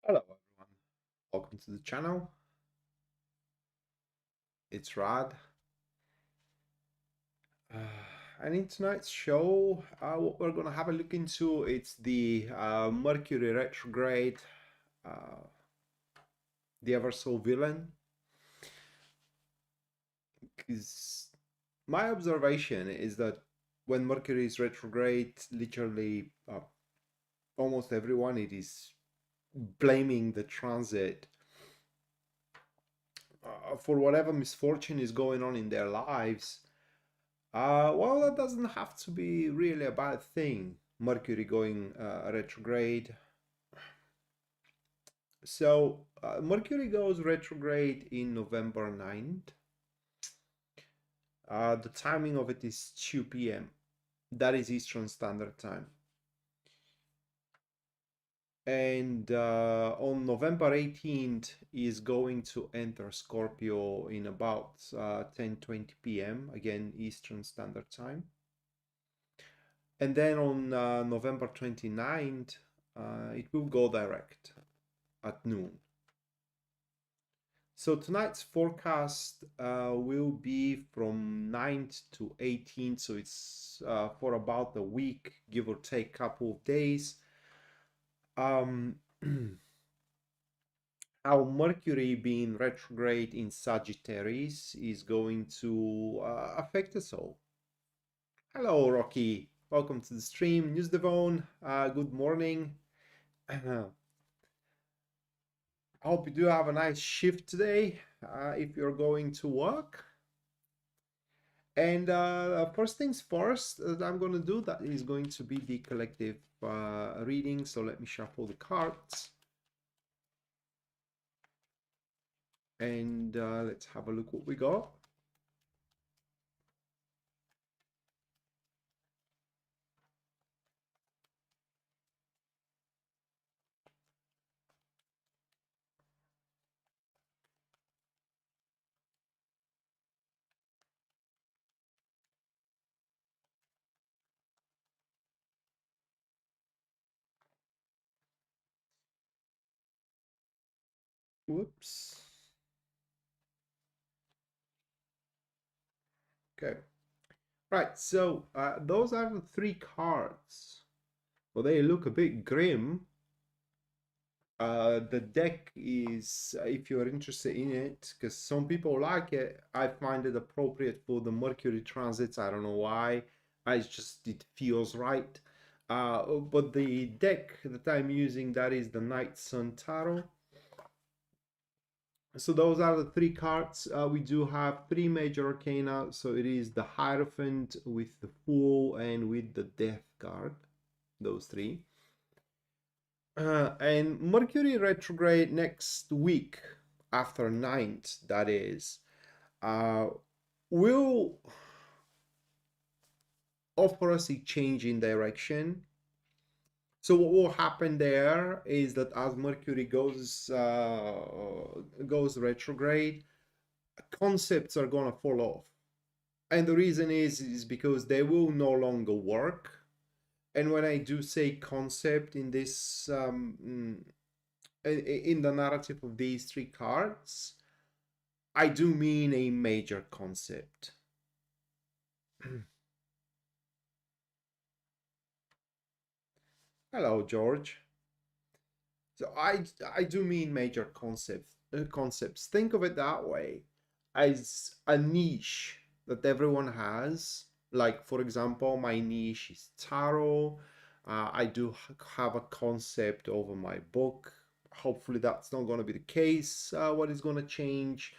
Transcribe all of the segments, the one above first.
Hello everyone, welcome to the channel. It's Rad. Uh, and in tonight's show, what we're gonna have a look into, it's the Mercury retrograde, uh, the ever so villain. Because my observation is that when Mercury is retrograde, literally almost everyone it is blaming the transit for whatever misfortune is going on in their lives. Well, that doesn't have to be really a bad thing. Mercury going retrograde. So, Mercury goes retrograde in November 9th. The timing of it is 2 p.m. That is Eastern Standard Time. And on November 18th is going to enter Scorpio in about 10:20 p.m. again Eastern Standard Time. And then on November 29th, it will go direct at noon. So tonight's forecast will be from 9th to 18th, so it's for about a week, give or take a couple of days. Our Mercury being retrograde in Sagittarius is going to affect us all. Hello, Rocky. Welcome to the stream. News Devon, good morning. I hope you do have a nice shift today if you're going to work. And first things first, that I'm going to do that is going to be the collective reading. So let me shuffle the cards. And let's have a look what we got. Whoops. Okay. Right, so those are the three cards. Well, they look a bit grim. The deck is, if you're interested in it, because some people like it, I find it appropriate for the Mercury transits. I don't know why. It feels right. But the deck that I'm using, that is the Night Sun Tarot. So those are the three cards. We do have three major arcana. So it is the Hierophant with the Fool and with the Death card. Those three. And Mercury retrograde next week, after 9th, that is, will offer us a change in direction. So what will happen there is that as Mercury goes retrograde, concepts are gonna fall off, and the reason is because they will no longer work. And when I do say concept in this in the narrative of these three cards, I do mean a major concept. Hello, George. So I do mean major concepts. Think of it that way, as a niche that everyone has. Like, for example, my niche is tarot. I do have a concept over my book. Hopefully that's not going to be the case. What is going to change?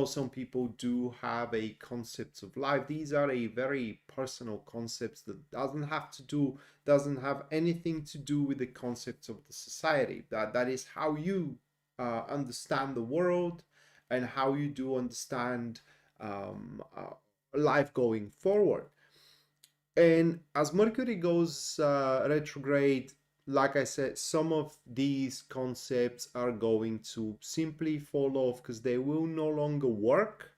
Some people do have a concept of life. These are a very personal concepts that doesn't have anything to do with the concepts of the society. That is how you understand the world and how you do understand life going forward. And as Mercury goes retrograde, like I said, some of these concepts are going to simply fall off because they will no longer work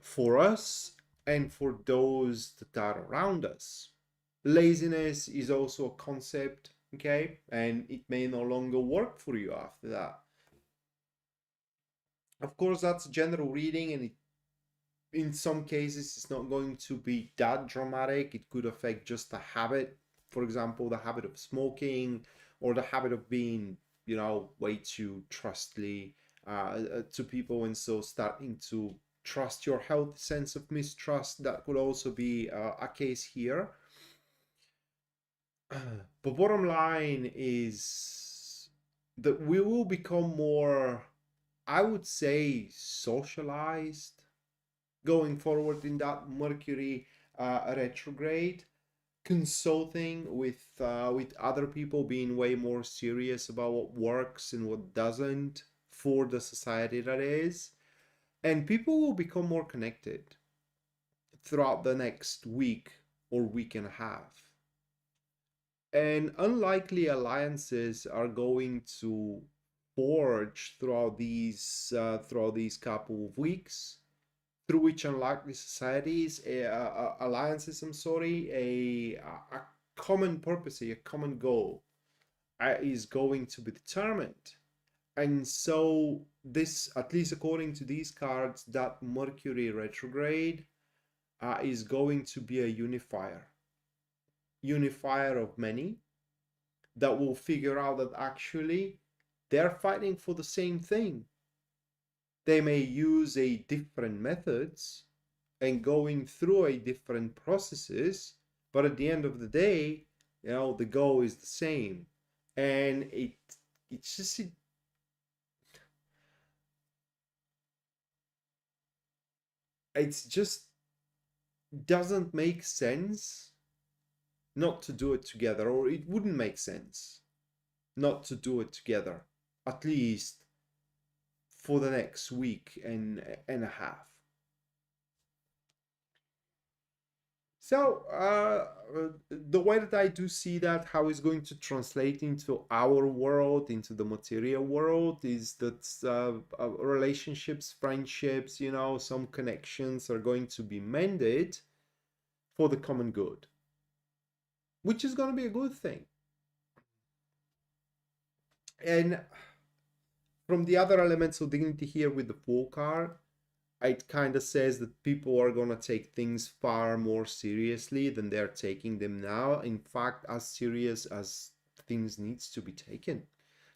for us and for those that are around us. Laziness is also a concept. okay? And it may no longer work for you after that. Of course, that's general reading, and in some cases, it's not going to be that dramatic. It could affect just a habit, for example, the habit of smoking or the habit of being, way too trustly to people, and so starting to trust your healthy sense of mistrust. That could also be a case here. But bottom line is that we will become more, I would say, socialized going forward in that Mercury retrograde, consulting with other people, being way more serious about what works and what doesn't for the society that is, and people will become more connected throughout the next week or week and a half. And unlikely alliances are going to forge throughout these couple of weeks, through which unlikely societies, alliances, I'm sorry, a common purpose, a common goal is going to be determined. And so this, at least according to these cards, that Mercury retrograde is going to be a unifier of many that will figure out that actually they're fighting for the same thing. They may use a different methods and going through a different processes, but at the end of the day, the goal is the same. And it's just it's just doesn't make sense not to do it together, or it wouldn't make sense not to do it together, at least for the next week and a half. So the way that I do see that, how it's going to translate into our world, into the material world, is that relationships, friendships, some connections are going to be mended for the common good, which is going to be a good thing. And from the other elements of dignity here with the Fool card, it kind of says that people are going to take things far more seriously than they're taking them now. In fact, as serious as things needs to be taken.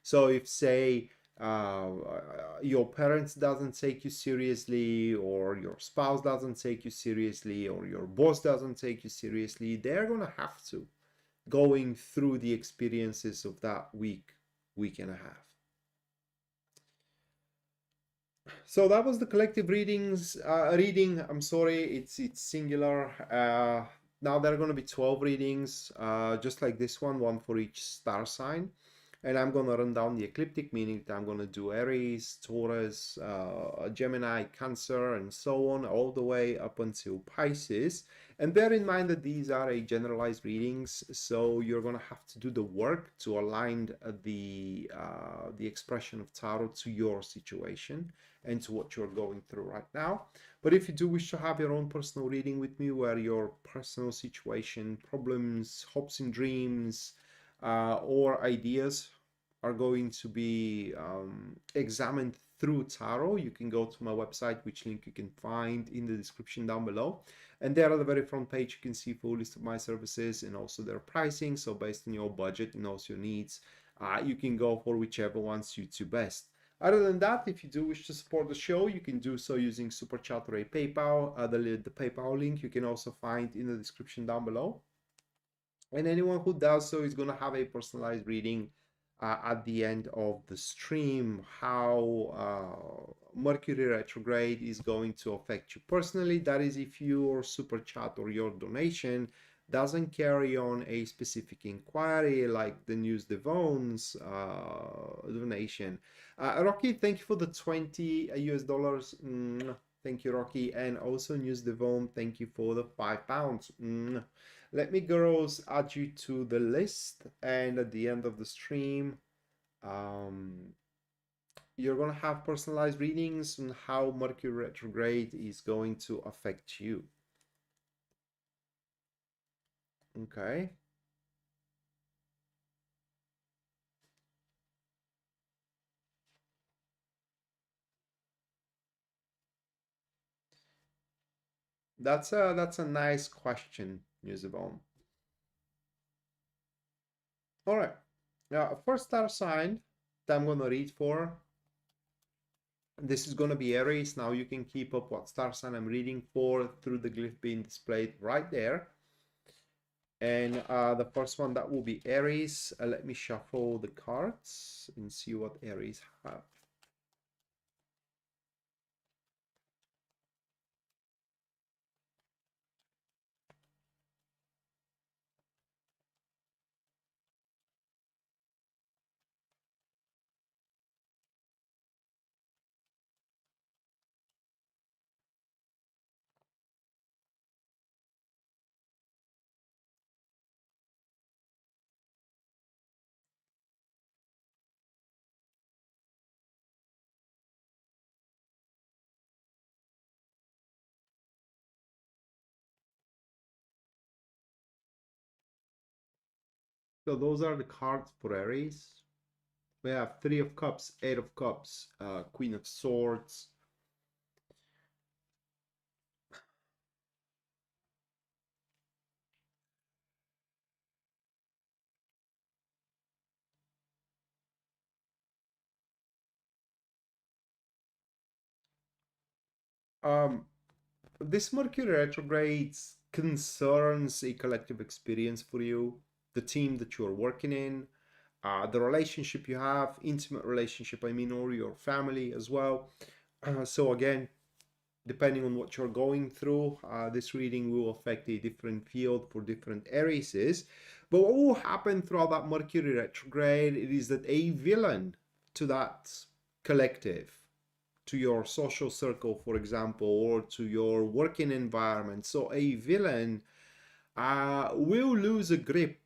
So if, say, your parents doesn't take you seriously, or your spouse doesn't take you seriously, or your boss doesn't take you seriously, they're going to have to, going through the experiences of that week and a half. So that was the collective reading. I'm sorry, it's singular. Now there are going to be 12 readings, just like this one for each star sign. And I'm going to run down the ecliptic, meaning that I'm going to do Aries, Taurus, Gemini, Cancer, and so on, all the way up until Pisces. And bear in mind that these are a generalized readings, so you're going to have to do the work to align the expression of tarot to your situation and to what you're going through right now. But if you do wish to have your own personal reading with me, where your personal situation, problems, hopes and dreams, or ideas are going to be examined through tarot, you can go to my website, which link you can find in the description down below. And there on the very front page, you can see full list of my services and also their pricing. So based on your budget and also your needs, you can go for whichever one suits you best. Other than that, if you do wish to support the show, you can do so using Super Chat or a PayPal. The PayPal link you can also find in the description down below. And anyone who does so is going to have a personalized reading at the end of the stream, how Mercury retrograde is going to affect you personally. That is, if your super chat or your donation doesn't carry on a specific inquiry, like the News Devon's donation. Rocky, thank you for the 20 US dollars. Thank you, Rocky. And also News Devon, thank you for the £5. Let me, girls, add you to the list, and at the end of the stream, you're going to have personalized readings on how Mercury retrograde is going to affect you. Okay. That's a nice question, Yusabon. All right. Now, first star sign that I'm gonna read for, this is gonna be Aries. Now you can keep up what star sign I'm reading for through the glyph being displayed right there. And the first one that will be Aries. Let me shuffle the cards and see what Aries have. So those are the cards for Aries. We have Three of Cups, Eight of Cups, Queen of Swords. Um, this Mercury retrograde concerns a collective experience for you, the team that you're working in, the relationship you have, intimate relationship, I mean, or your family as well. So again, depending on what you're going through, this reading will affect a different field for different Arises. But what will happen throughout that Mercury retrograde, it is that a villain to that collective, to your social circle, for example, or to your working environment. So a villain will lose a grip,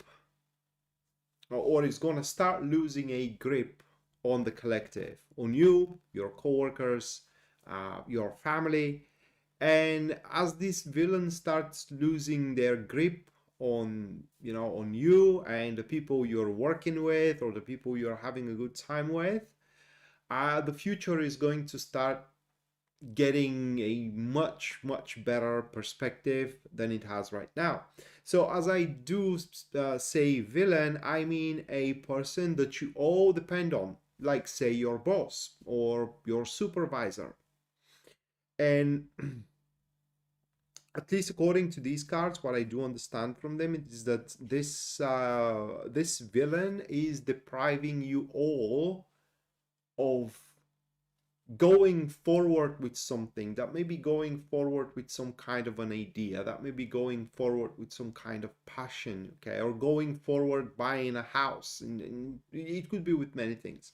or is going to start losing a grip on the collective, on you, your coworkers, your family. And as this villain starts losing their grip on, on you and the people you're working with or the people you're having a good time with, the future is going to start getting a much, much better perspective than it has right now. So as I do say villain, I mean a person that you all depend on, like say your boss or your supervisor. And at least according to these cards, what I do understand from them is that this villain is depriving you all of going forward with something, that may be going forward with some kind of an idea, that may be going forward with some kind of passion, okay, or going forward buying a house, and it could be with many things.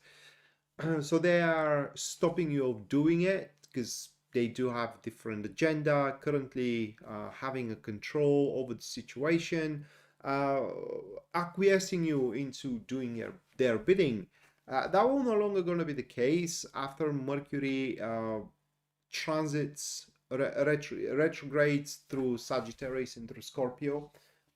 So they are stopping you of doing it because they do have different agenda currently, having a control over the situation, uh, acquiescing you into doing their bidding. That will no longer going to be the case after Mercury transits retrogrades through Sagittarius and through Scorpio,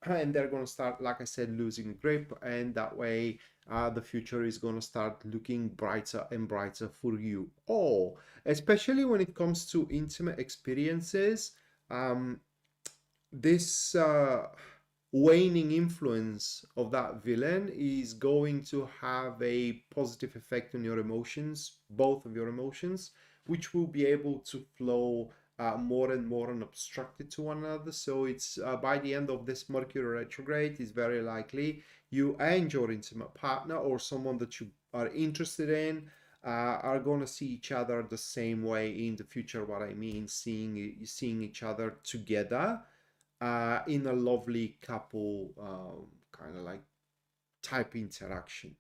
and they're going to start, like I said, losing grip, and that way the future is going to start looking brighter and brighter for you all, especially when it comes to intimate experiences. This waning influence of that villain is going to have a positive effect on your emotions, both of your emotions, which will be able to flow more and more unobstructed to one another. So it's by the end of this Mercury retrograde, it's very likely you and your intimate partner or someone that you are interested in are going to see each other the same way in the future. What I mean, seeing each other together in a lovely couple kind of like type interaction.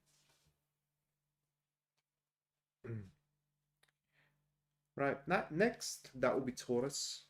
Right, next, that will be Taurus.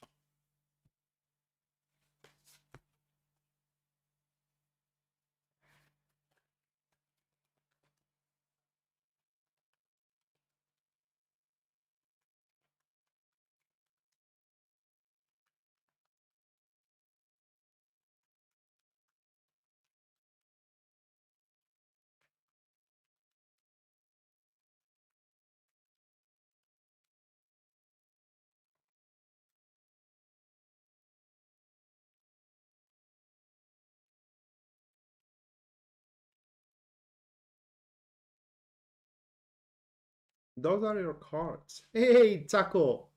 Those are your cards. Hey, Taco,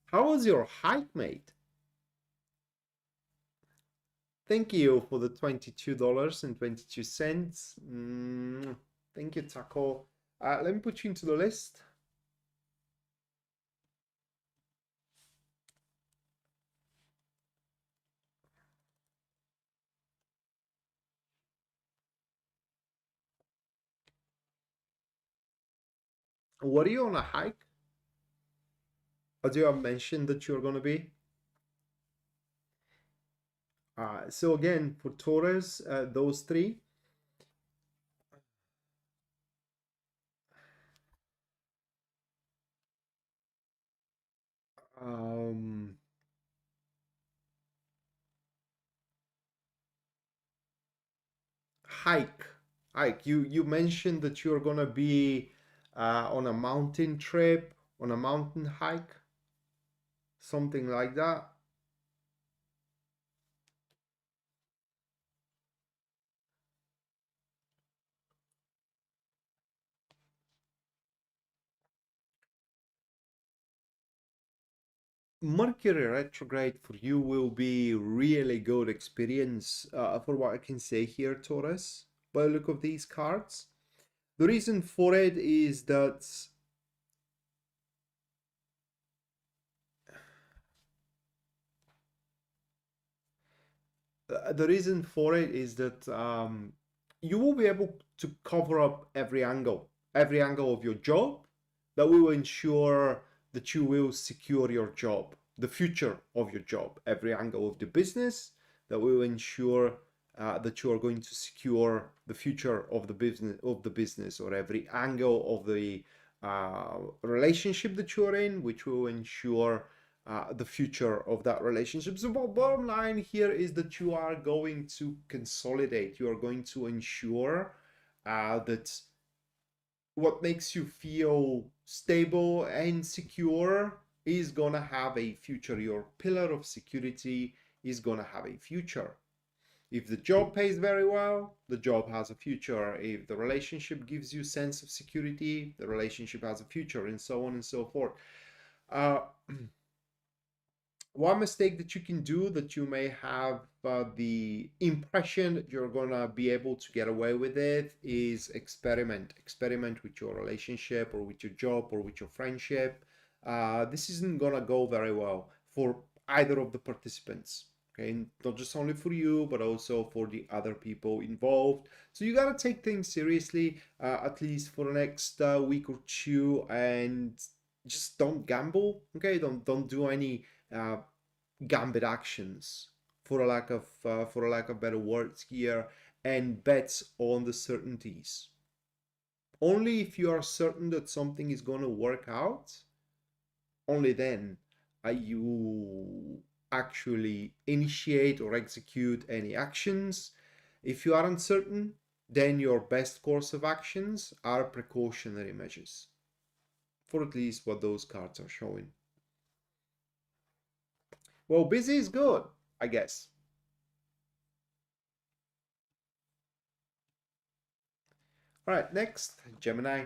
how was your hike, mate? Thank you for the $22.22. Thank you, Taco. Let me put you into the list. What are you on a hike? Or do you have mentioned that you're going to be? So again, for Taurus, those three. Um, hike, hike. You mentioned that you're gonna be on a mountain trip, on a mountain hike, something like that. Mercury retrograde for you will be really good experience for what I can say here, Taurus. By the look of these cards, the reason for it is that the reason for it is that you will be able to cover up every angle of your job. That will ensure that you will secure your job, the future of your job, every angle of the business. That will ensure that you are going to secure the future of the business, or every angle of the relationship that you are in, which will ensure the future of that relationship. So bottom line here is that you are going to consolidate, you are going to ensure that what makes you feel stable and secure is going to have a future. Your pillar of security is going to have a future. If the job pays very well, the job has a future. If the relationship gives you sense of security, the relationship has a future, and so on and so forth. Uh, One mistake that you can do, that you may have the impression that you're gonna be able to get away with it, is experiment with your relationship or with your job or with your friendship. This isn't gonna go very well for either of the participants. Okay, not just only for you, but also for the other people involved. So you gotta take things seriously, at least for the next week or two, and just don't gamble. Okay, don't do any uh, gambit actions, for a lack of better words here, and bets on the certainties. Only if you are certain that something is going to work out, only then are you actually initiate or execute any actions. If you are uncertain, then your best course of actions are precautionary measures, for at least what those cards are showing. Well, busy is good, I guess. All right, next, Gemini.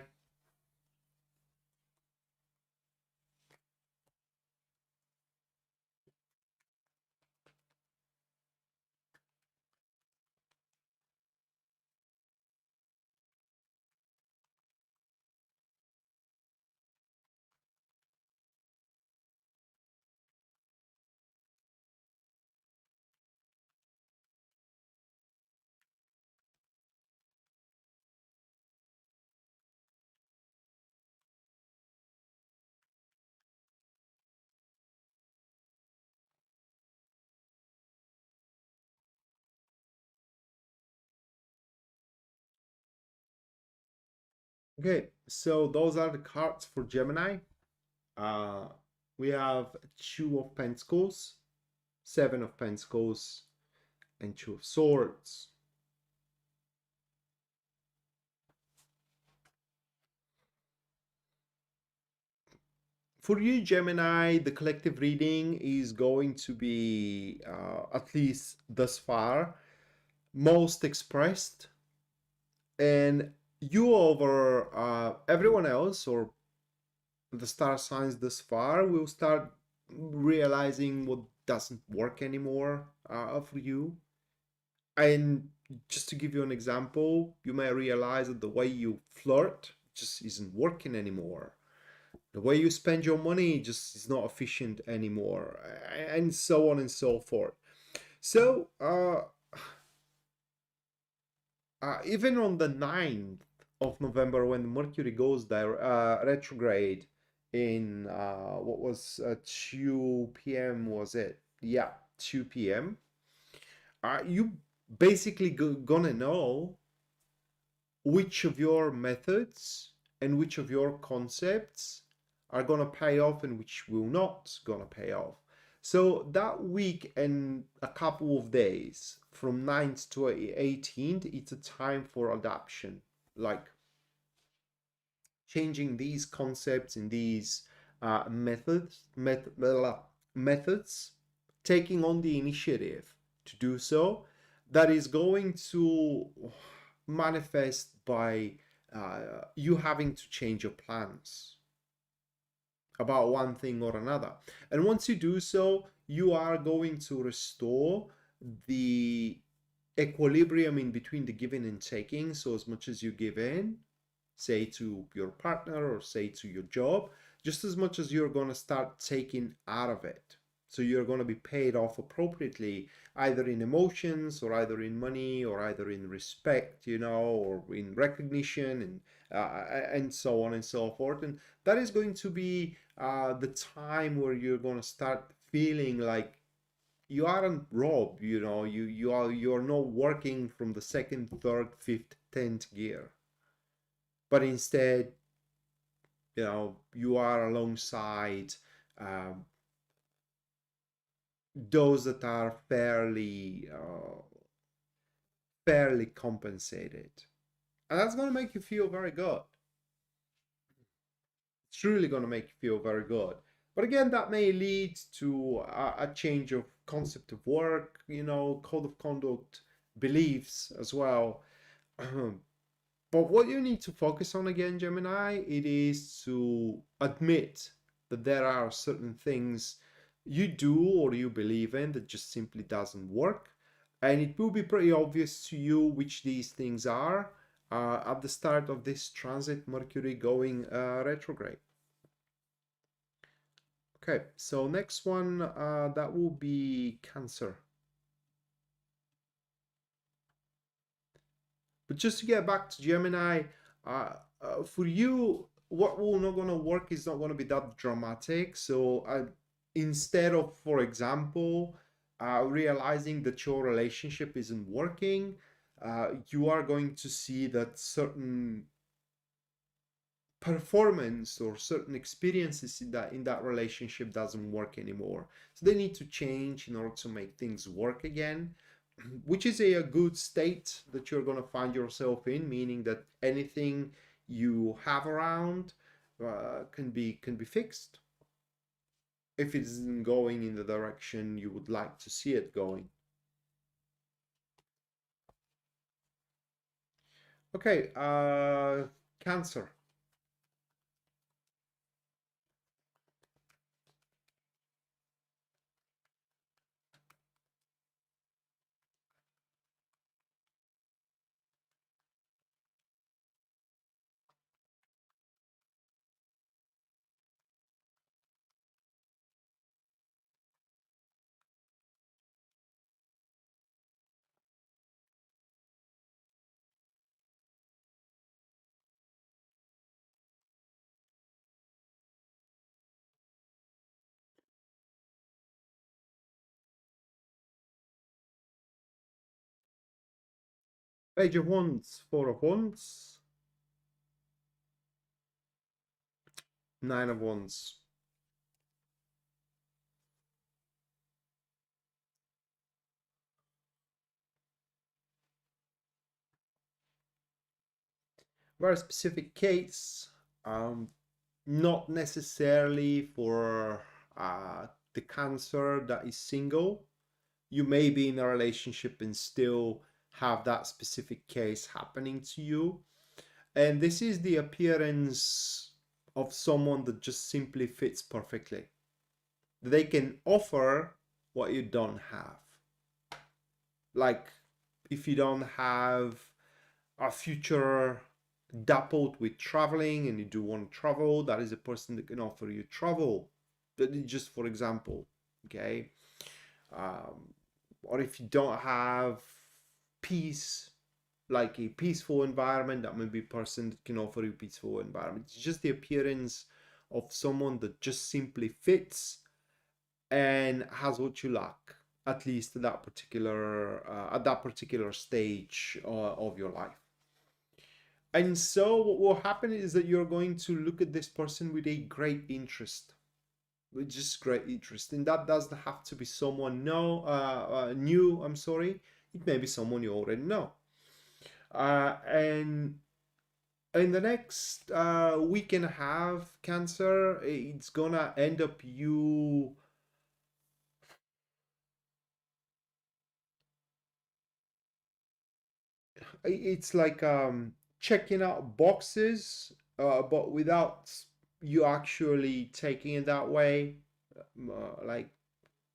Okay, so those are the cards for Gemini. Uh, we have Two of Pentacles, Seven of Pentacles, and Two of Swords. For you, Gemini, the collective reading is going to be, at least thus far, most expressed, and you over everyone else, or the star signs thus far, will start realizing what doesn't work anymore for you. And just to give you an example, you may realize that the way you flirt just isn't working anymore. The way you spend your money just is not efficient anymore, and so on and so forth. So, even on the 9th of November, when Mercury goes there, retrograde in what was 2 p.m., was it? Yeah, 2 p.m. You basically gonna know which of your methods and which of your concepts are going to pay off and which will not going to pay off. So that week and a couple of days from 9th to 18th, it's a time for adoption, like changing these concepts and these methods, taking on the initiative to do so. That is going to manifest by you having to change your plans about one thing or another. And once you do so, you are going to restore the equilibrium in between the giving and taking. So as much as you give in, say to your partner or say to your job, just as much as you're going to start taking out of it. So you're going to be paid off appropriately, either in emotions or either in money or either in respect, or in recognition and so on and so forth. And that is going to be the time where you're going to start feeling like you aren't robbed, you're not working from the second, third, fifth, 10th gear, but instead, you are alongside um, those that are fairly compensated, and that's going to make you feel very good. It's really going to make you feel very good. But again, that may lead to a change of concept of work, code of conduct, beliefs as well. But what you need to focus on again, Gemini, it is to admit that there are certain things you do or you believe in that just simply doesn't work. And it will be pretty obvious to you which these things are at the start of this transit, Mercury going retrograde. Okay, so next one, that will be Cancer. But just to get back to Gemini, for you, what will not going to work is not going to be that dramatic. So instead of, for example, realizing that your relationship isn't working, you are going to see that certain performance or certain experiences in that relationship doesn't work anymore. So they need to change in order to make things work again, which is a good state that you're going to find yourself in, meaning that anything you have around can be fixed if it isn't going in the direction you would like to see it going. Okay, Cancer. Page of Wands, Four of Wands, Nine of Wands. Very specific case, not necessarily for the Cancer that is single. You may be in a relationship and still have that specific case happening to you. And this is the appearance of someone that just simply fits perfectly. They can offer what you don't have. Like if you don't have a future dappled with traveling and you do want to travel, that is a person that can offer you travel. That is just for example, okay? Or if you don't have peace, like a peaceful environment, that may be a person that can offer you peaceful environment. It's just the appearance of someone that just simply fits and has what you lack, at least at that particular stage of your life. And so what will happen is that you're going to look at this person with a great interest, with just great interest. And that doesn't have to be someone new, I'm sorry. It may be someone you already know. And in the next week and a half, Cancer, it's gonna end up you. It's like checking out boxes, but without you actually taking it that way. Like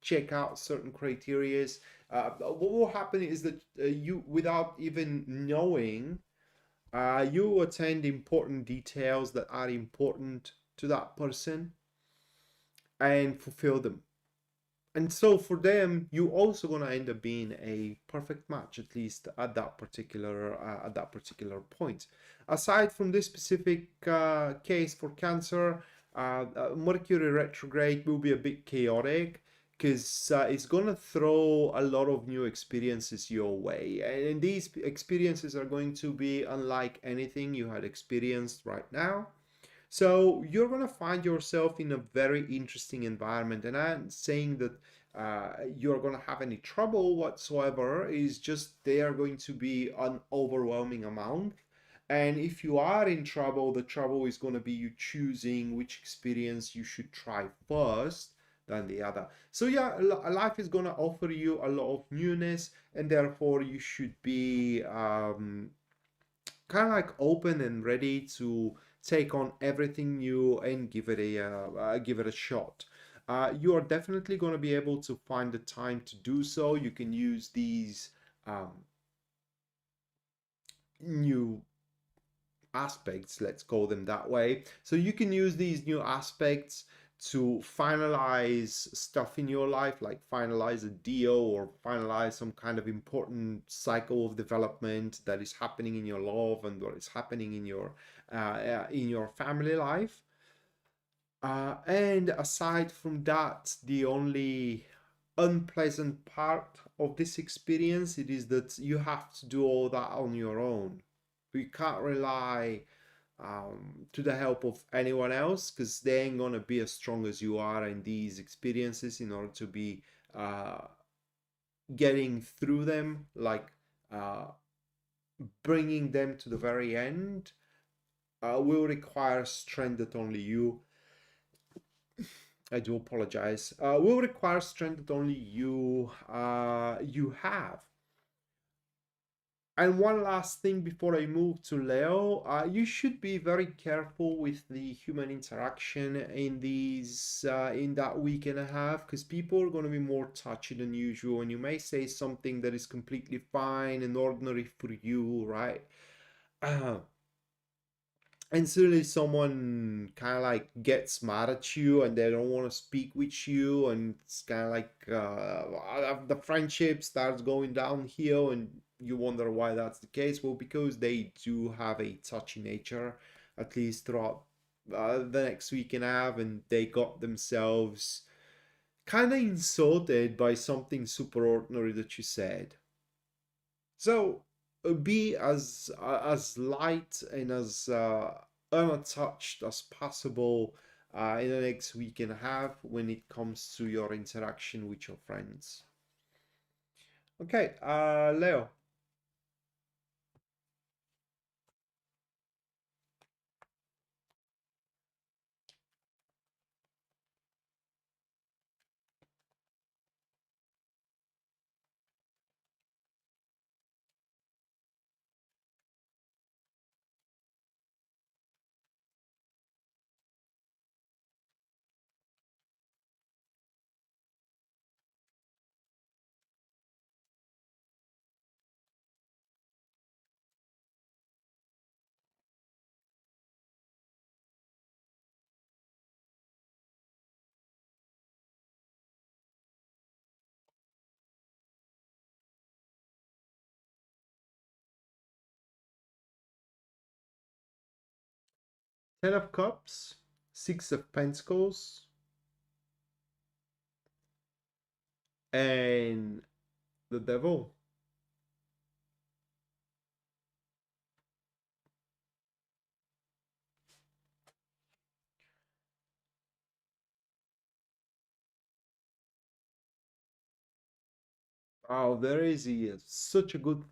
check out certain criterias. What will happen is that you, without even knowing, you attend important details that are important to that person and fulfill them. And so for them, you also gonna end up being a perfect match, at least at that particular point. Aside from this specific case for Cancer, Mercury retrograde will be a bit chaotic because it's gonna throw a lot of new experiences your way, and these experiences are going to be unlike anything you had experienced right now. So you're going to find yourself in a very interesting environment. And I'm saying that you're going to have any trouble whatsoever, is just they are going to be an overwhelming amount. And if you are in trouble, the trouble is going to be you choosing which experience you should try first than the other. So yeah, life is going to offer you a lot of newness, and therefore you should be kind of like open and ready to take on everything new and give it a shot. You are definitely going to be able to find the time to do so. You can use these um, new aspects, let's call them that way. So you can use these new aspects to finalize stuff in your life, like finalize a deal or finalize some kind of important cycle of development that is happening in your love and what is happening in your family life. And aside from that, the only unpleasant part of this experience, it is that you have to do all that on your own. You can't rely to the help of anyone else, because they ain't gonna be as strong as you are in these experiences in order to be uh, getting through them, like uh, bringing them to the very end. Will require strength that only you, I do apologize, will require strength that only you have. And one last thing before I move to Leo, you should be very careful with the human interaction in that week and a half, because people are going to be more touchy than usual, and you may say something that is completely fine and ordinary for you, right? And suddenly someone kind of like gets mad at you and they don't want to speak with you, and it's kind of like the friendship starts going downhill, and you wonder why that's the case. Well, because they do have a touchy nature, at least throughout the next week and a half, and they got themselves kind of insulted by something super ordinary that you said. So be as light and as unattached as possible in the next week and a half when it comes to your interaction with your friends. Okay, Leo. Ten of Cups, Six of Pentacles, and the Devil. Oh, there is such a good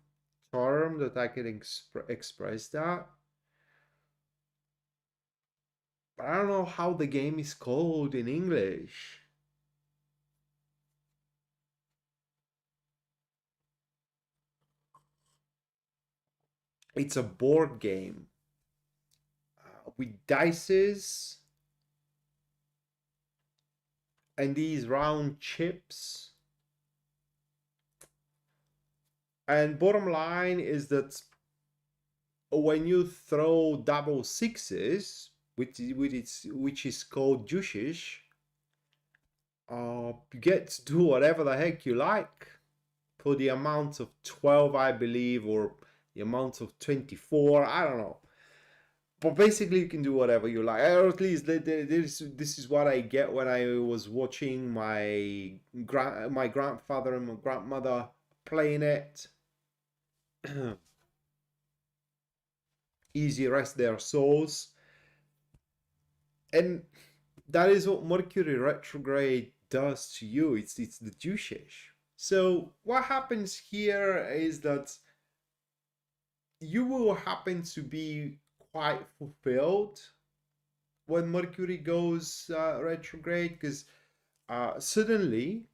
term that I can express that. But I don't know how the game is called in English. It's a board game with dices and these round chips. And bottom line is that when you throw double sixes, which is called jushish, you get to do whatever the heck you like for the amount of 12, I believe, or the amount of 24, I don't know. But basically, you can do whatever you like, or at least this is what I get when I was watching my grandfather and my grandmother playing it. Easy rest their souls. And that is what Mercury retrograde does to you. It's the doucheish. So what happens here is that you will happen to be quite fulfilled when Mercury goes retrograde, because suddenly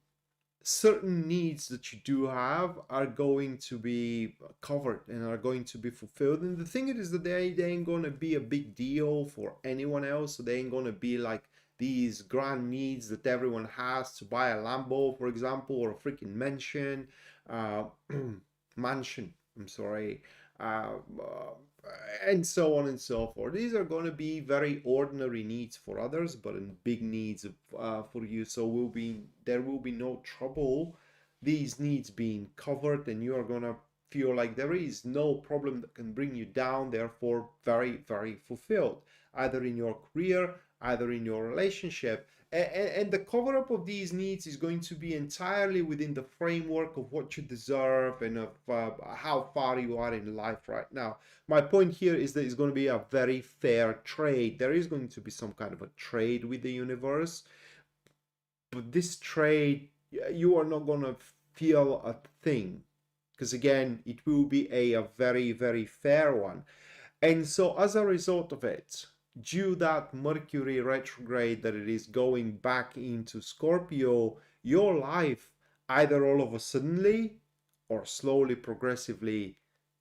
certain needs that you do have are going to be covered and are going to be fulfilled. And the thing is that they ain't gonna be a big deal for anyone else. So they ain't gonna be like these grand needs that everyone has to buy a Lambo, for example, or a freaking mansion, uh, mansion. I'm sorry. And so on and so forth. These are going to be very ordinary needs for others, but in big needs for you. So there will be no trouble these needs being covered, and you are going to feel like there is no problem that can bring you down. Therefore, very, very fulfilled, either in your career, either in your relationship. And the cover up of these needs is going to be entirely within the framework of what you deserve and of how far you are in life right now. My point here is that it's going to be a very fair trade. There is going to be some kind of a trade with the universe, but this trade, you are not going to feel a thing, because again, it will be a very, very fair one. And so as a result of it, due that Mercury retrograde that it is going back into Scorpio, your life, either all of a suddenly or slowly, progressively,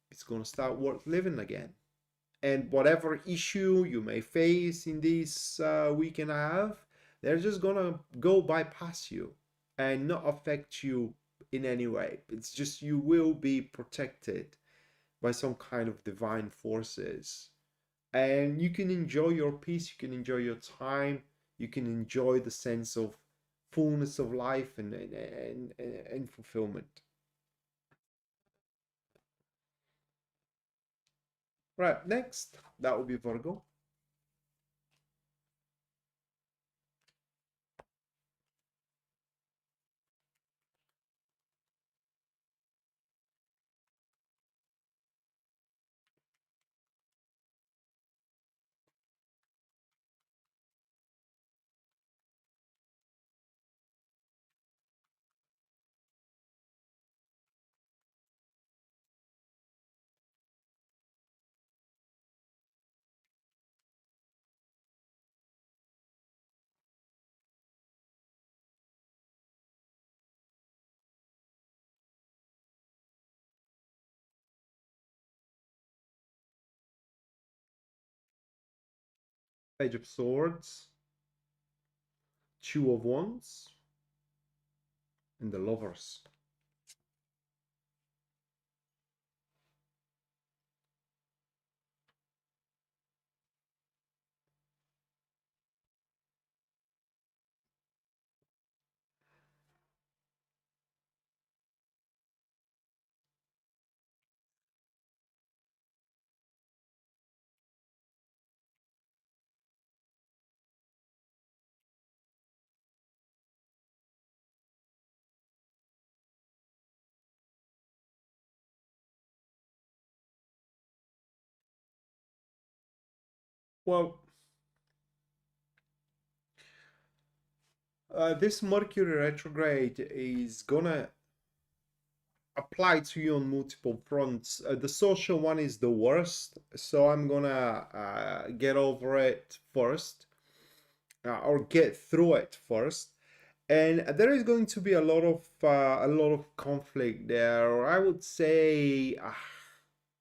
it's going to start worth living again. And whatever issue you may face in this week and a half, they're just going to go bypass you and not affect you in any way. It's just you will be protected by some kind of divine forces. And you can enjoy your peace, you can enjoy your time, you can enjoy the sense of fullness of life and fulfillment. Right, next, that will be Virgo. Page of Swords, Two of Wands, and the Lovers. Well, this Mercury retrograde is gonna apply to you on multiple fronts. The social one is the worst, so I'm gonna get over it first, or get through it first. And there is going to be a lot of conflict there, or I would say a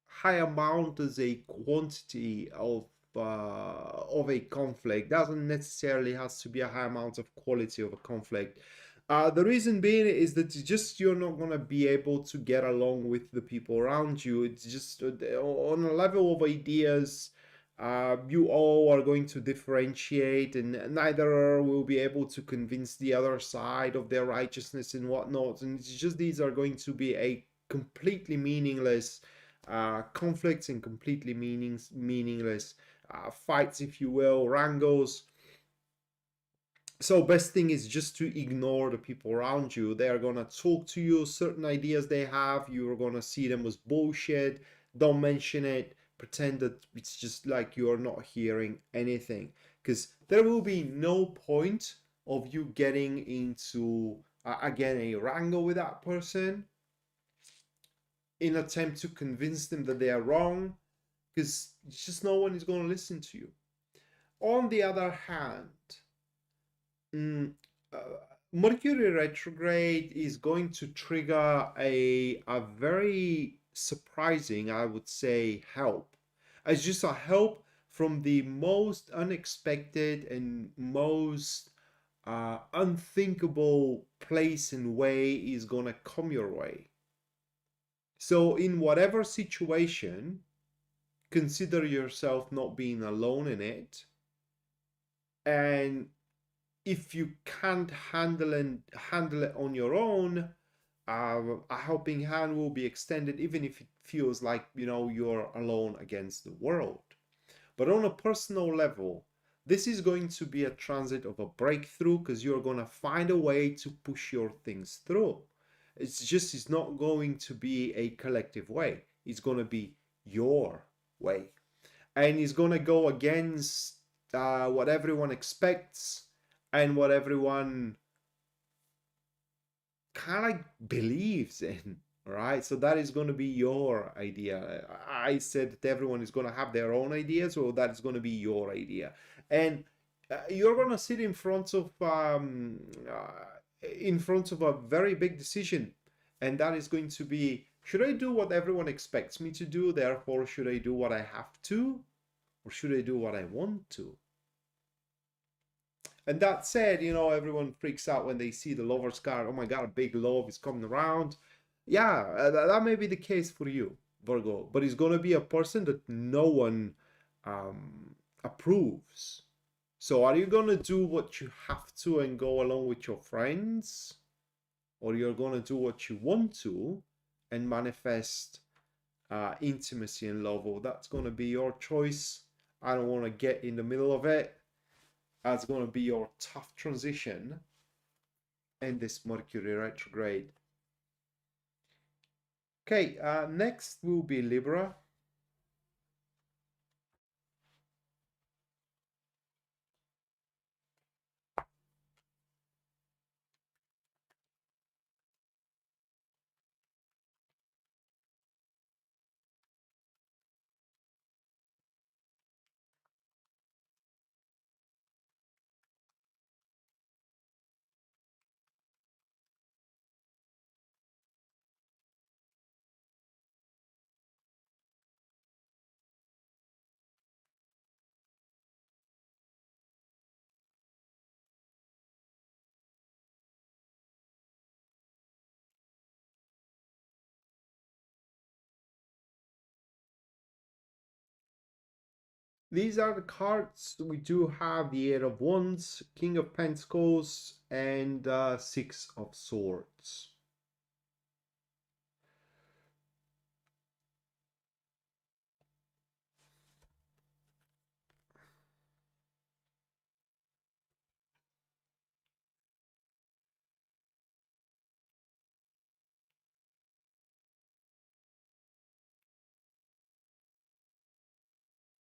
high amount as a quantity of a conflict. Doesn't necessarily has to be a high amount of quality of a conflict. The reason being is that just you're not gonna be able to get along with the people around you. It's just on a level of ideas. You all are going to differentiate, and neither will be able to convince the other side of their righteousness and whatnot. And it's just these are going to be a completely meaningless conflicts and completely meaningless fights, if you will, wrangles. So best thing is just to ignore the people around you. They are gonna talk to you certain ideas they have. You're gonna see them as bullshit. Don't mention it. Pretend that it's just like you're not hearing anything, because there will be no point of you getting into again a wrangle with that person in attempt to convince them that they are wrong, because just no one is going to listen to you. On the other hand, mm, uh, Mercury retrograde is going to trigger a very surprising, I would say, help. It's just a help from the most unexpected and most unthinkable place and way is going to come your way. So, in whatever situation, consider yourself not being alone in it. And if you can't handle it on your own, a helping hand will be extended, even if it feels like you're alone against the world. But on a personal level, this is going to be a transit of a breakthrough, because you're going to find a way to push your things through. It's not going to be a collective way. It's going to be your way. And it's going to go against what everyone expects and what everyone kind of believes in, right? So that is going to be your idea. I said that everyone is going to have their own ideas, so that is going to be your idea. And you're going to sit in front of a very big decision, and that is going to be, should I do what everyone expects me to do, therefore should I do what I have to, or should I do what I want to? And that said, everyone freaks out when they see the lover's card. Oh my God, a big love is coming around. Yeah, that may be the case for you, Virgo, but it's going to be a person that no one approves. So are you going to do what you have to and go along with your friends? Or you're going to do what you want to and manifest intimacy and love? Well, that's going to be your choice. I don't want to get in the middle of it. That's going to be your tough transition in this Mercury retrograde. Okay, next will be Libra. These are the cards. We do have the Eight of Wands, King of Pentacles, and Six of Swords.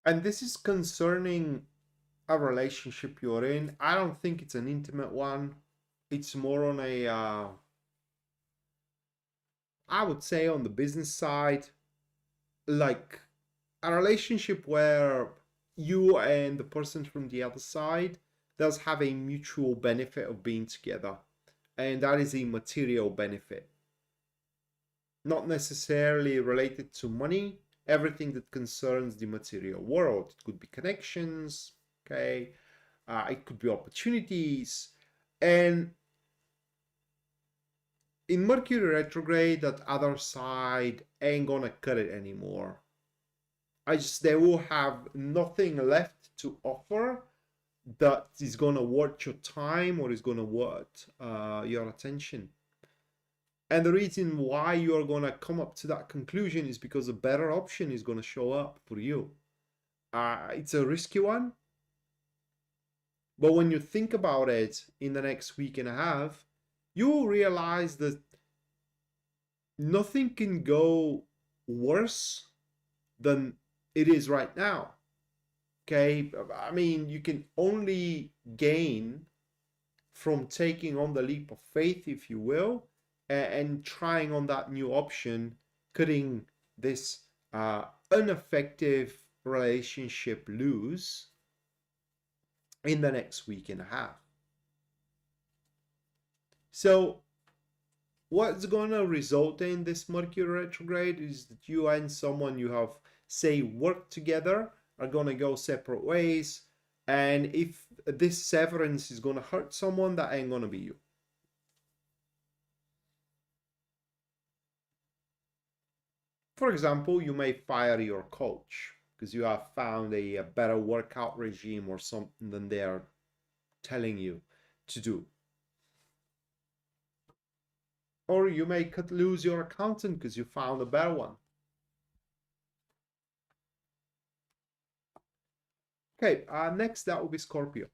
And this is concerning a relationship you're in. I don't think it's an intimate one. It's more on a, I would say, on the business side, like a relationship where you and the person from the other side does have a mutual benefit of being together. And that is a material benefit, not necessarily related to money, everything that concerns the material world. It could be connections, okay? It could be opportunities. And in Mercury retrograde, that other side ain't gonna cut it anymore. They will have nothing left to offer that is gonna worth your time or is gonna worth your attention. And the reason why you're gonna come up to that conclusion is because a better option is gonna show up for you. It's a risky one, but when you think about it in the next week and a half, you will realize that nothing can go worse than it is right now. Okay, I mean, you can only gain from taking on the leap of faith, if you will, and trying on that new option, cutting this ineffective relationship loose in the next week and a half. So what's going to result in this Mercury retrograde is that you and someone you have, say, worked together are going to go separate ways. And if this severance is going to hurt someone, that ain't going to be you. For example, you may fire your coach because you have found a better workout regime or something than they're telling you to do. Or you may lose your accountant because you found a better one. Okay, next that will be Scorpio.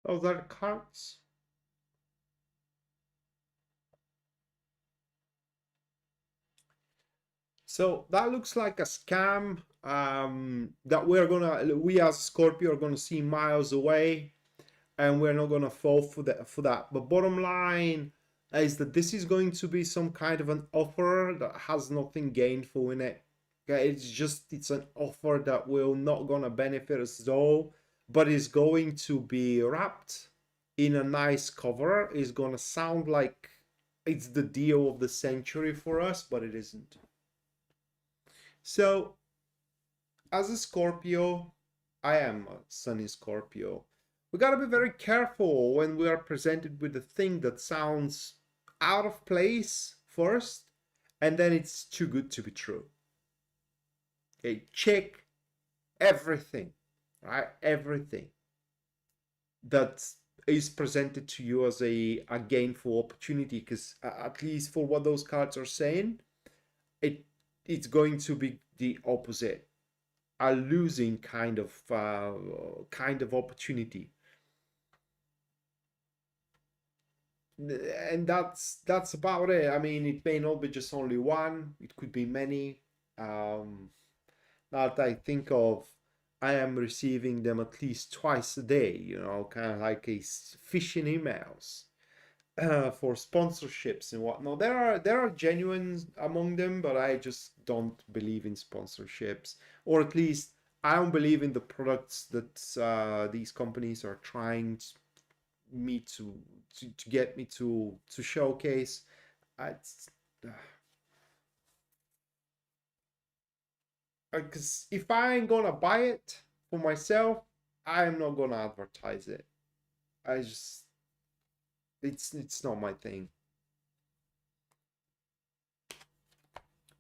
Those are cards. So that looks like a scam that we as Scorpio are gonna see miles away, and we're not gonna fall for that. But bottom line is that this is going to be some kind of an offer that has nothing gainful in it. Okay, it's an offer that will not gonna benefit us at all, but is going to be wrapped in a nice cover. Is gonna sound like it's the deal of the century for us, but it isn't. So, as a Scorpio, I am a Sun in Scorpio. We gotta be very careful when we are presented with a thing that sounds out of place first, and then it's too good to be true. Okay, check everything, right? Everything that is presented to you as a gainful opportunity, because at least for what those cards are saying, it's going to be the opposite, a losing kind of opportunity. And that's about it. I mean, it may not be just only one, it could be many. That I think of, I am receiving them at least twice a day, you know, kind of like a phishing emails for sponsorships and whatnot. There are genuine among them, but I just don't believe in sponsorships, or at least I don't believe in the products that these companies are trying me to get me to showcase. It's because if I ain't gonna buy it for myself, I am not gonna advertise it. I just it's not my thing.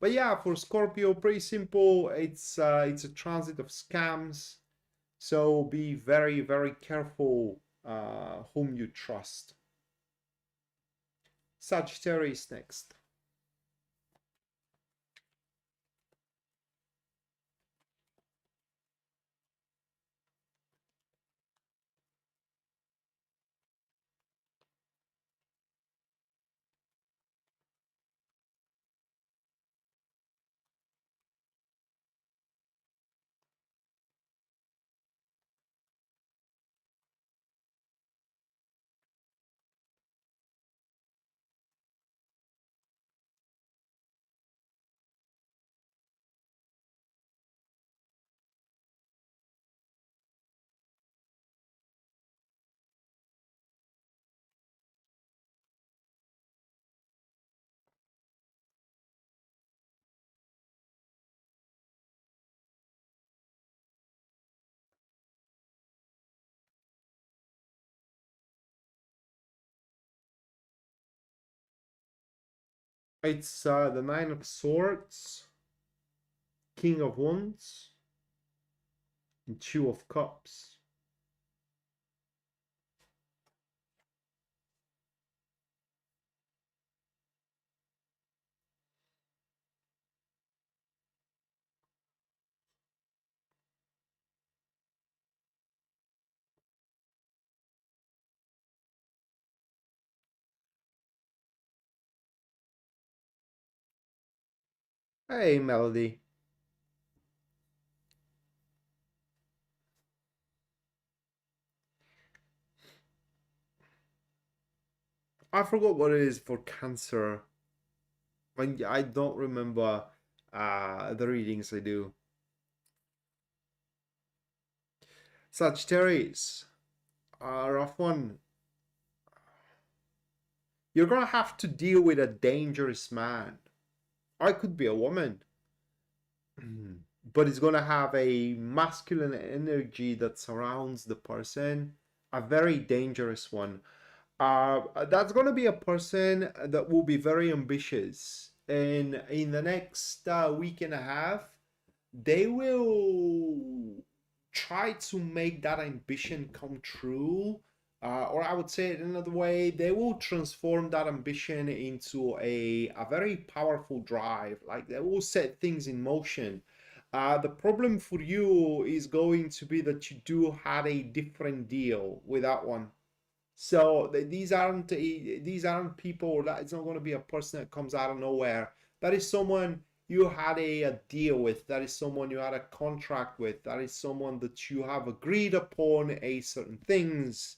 But yeah, for Scorpio, pretty simple. It's a transit of scams, so be very very careful whom you trust. Sagittarius next. It's the Nine of Swords, King of Wands, and Two of Cups. Hey, Melody. I forgot what it is for Cancer. I don't remember the readings I do. Sagittarius, rough one. You're gonna have to deal with a dangerous man. I could be a woman, but it's gonna have a masculine energy that surrounds the person, a very dangerous one. That's gonna be a person that will be very ambitious, and in the next week and a half, they will try to make that ambition come true. Or I would say it another way, they will transform that ambition into a very powerful drive. Like they will set things in motion. The problem for you is going to be that you do have a different deal with that one. So these aren't people. That it's not going to be a person that comes out of nowhere. That is someone you had a deal with. That is someone you had a contract with. That is someone that you have agreed upon a certain things,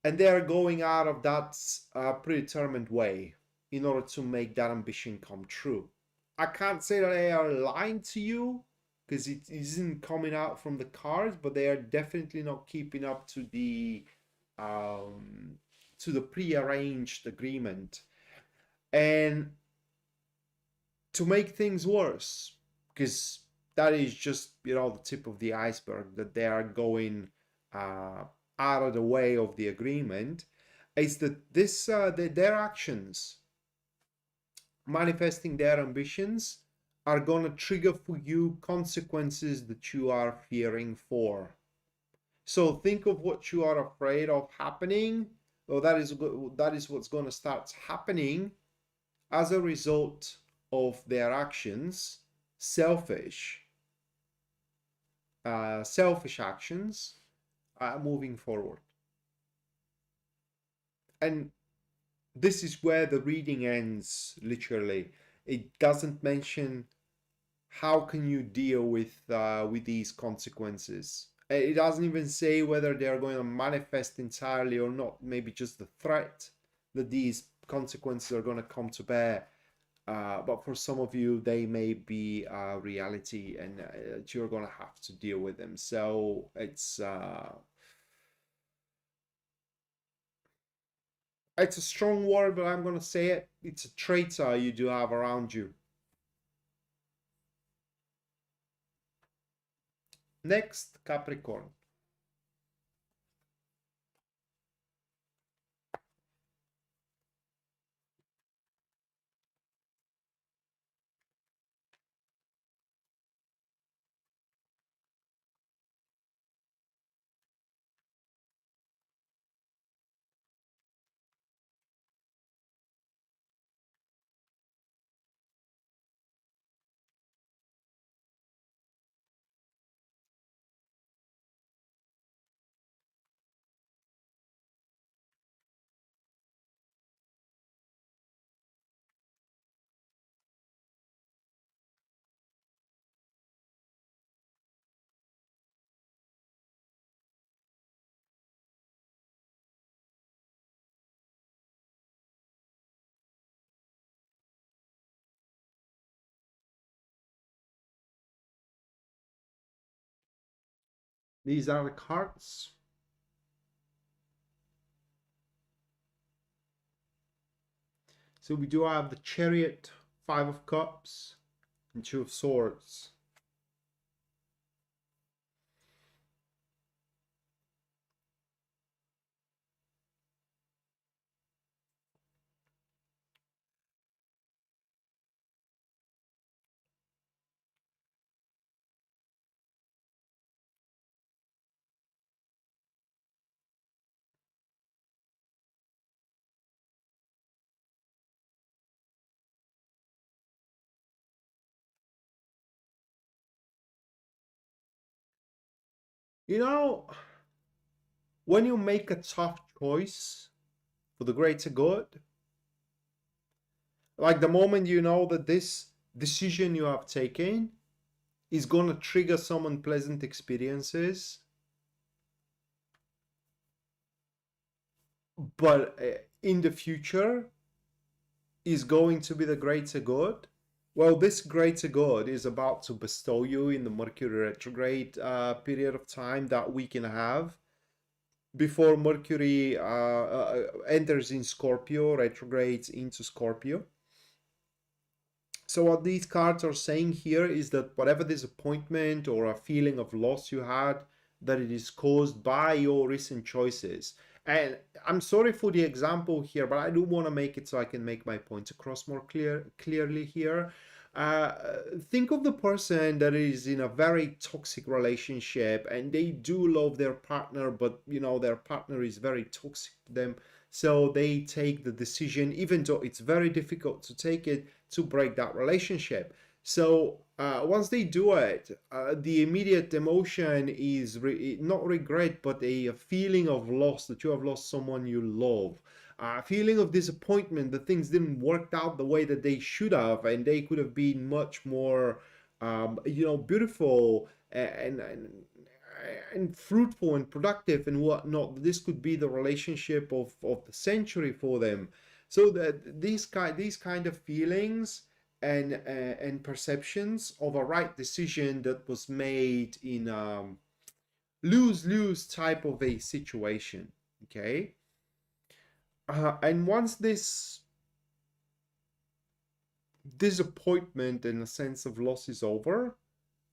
and they are going out of that predetermined way in order to make that ambition come true. I can't say that they are lying to you because it isn't coming out from the cards, but they are definitely not keeping up um, to the prearranged agreement. And to make things worse, because that is just the tip of the iceberg, that they are going uh, out of the way of the agreement, is that their actions manifesting their ambitions are going to trigger for you consequences that you are fearing for. So think of what you are afraid of happening, or that is what's going to start happening as a result of their actions, selfish, selfish actions, moving forward. And this is where the reading ends. Literally, it doesn't mention how can you deal with these consequences? It doesn't even say whether they are going to manifest entirely or not. Maybe just the threat that these consequences are going to come to bear. But for some of you, they may be reality, and you're going to have to deal with them. So it's a strong word, but I'm going to say it. It's a traitor you do have around you. Next, Capricorn. These are the cards. So we do have the Chariot, Five of Cups, and Two of Swords. You know, when you make a tough choice for the greater good, like the moment you know that this decision you have taken is going to trigger some unpleasant experiences, but in the future is going to be the greater good. Well, this greater good is about to bestow you in the Mercury retrograde period of time that we can have before Mercury enters in Scorpio, retrogrades into Scorpio. So what these cards are saying here is that whatever disappointment or a feeling of loss you had, that it is caused by your recent choices. And I'm sorry for the example here, but I do want to make it so I can make my point across more clearly here. Uh, think of the person that is in a very toxic relationship and they do love their partner, but you know their partner is very toxic to them. So they take the decision, even though it's very difficult to take it, to break that relationship. So once they do it, the immediate emotion is not regret, but a feeling of loss, that you have lost someone you love. A feeling of disappointment that things didn't work out the way that they should have, and they could have been much more, beautiful and fruitful and productive and whatnot. This could be the relationship of the century for them. So that these kind of feelings and perceptions of a right decision that was made in lose-lose type of a situation. Okay. And once this disappointment and a sense of loss is over,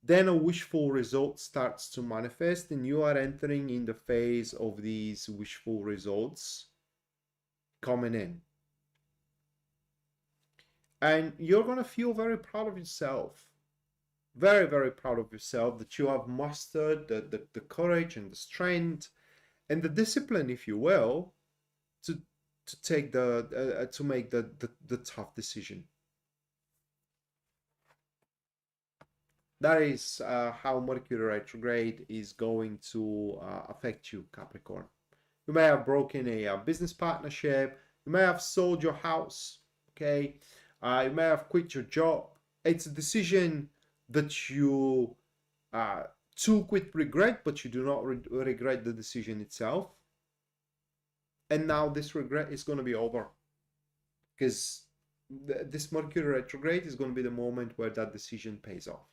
then a wishful result starts to manifest, and you are entering in the phase of these wishful results coming in. And you're going to feel very proud of yourself. Very, very proud of yourself that you have mastered the courage and the strength and the discipline, if you will, to take to make the tough decision. That is how Mercury retrograde is going to affect you, Capricorn. You may have broken a business partnership. You may have sold your house. Okay. You may have quit your job. It's a decision that you uh, took with regret, but you do not regret the decision itself. And now this regret is going to be over because this Mercury retrograde is going to be the moment where that decision pays off.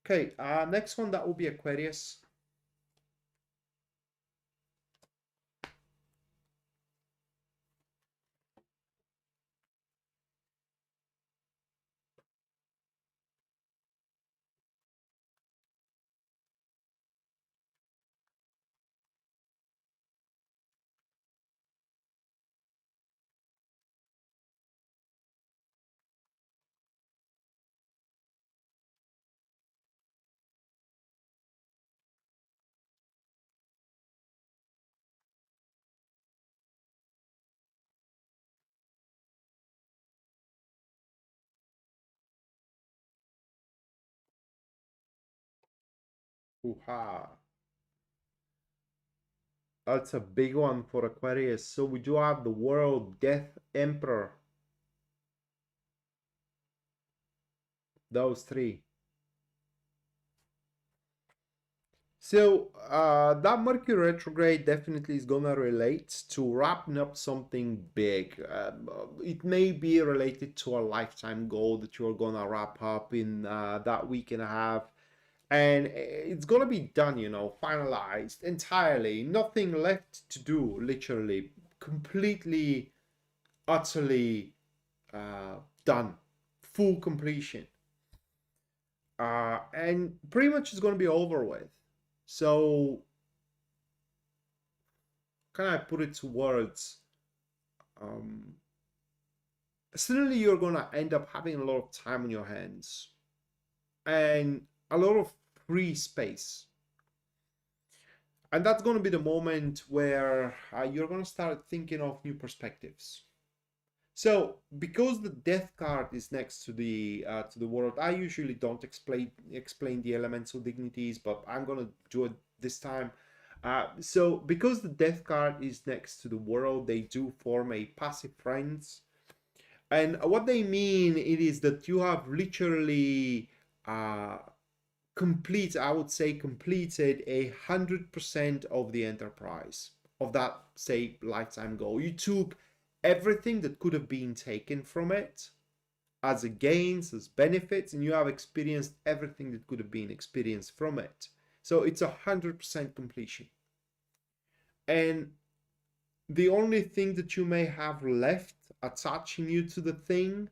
Okay, next one, that will be Aquarius. Ooh-ha. That's a big one for Aquarius. So we do have the World, Death, Emperor. Those three. So that Mercury retrograde definitely is gonna relate to wrapping up something big. It may be related to a lifetime goal that you're gonna wrap up in that week and a half, and it's gonna be done, you know, finalized entirely. Nothing left to do, literally, completely, utterly done, full completion, and pretty much it's gonna be over with. So can I put it to words? Um, Suddenly you're gonna end up having a lot of time on your hands and a lot of free space. And that's gonna be the moment where you're gonna start thinking of new perspectives. So because the death card is next to the world, I usually don't explain the elemental dignities, but I'm gonna do it this time. So because the death card is next to the world, they do form a passive friends. And what they mean it is that you have literally uh, I would say, completed 100% of the enterprise of that, say, lifetime goal. You took everything that could have been taken from it as a gains, as benefits, and you have experienced everything that could have been experienced from it. So it's 100% completion. And the only thing that you may have left attaching you to the thing,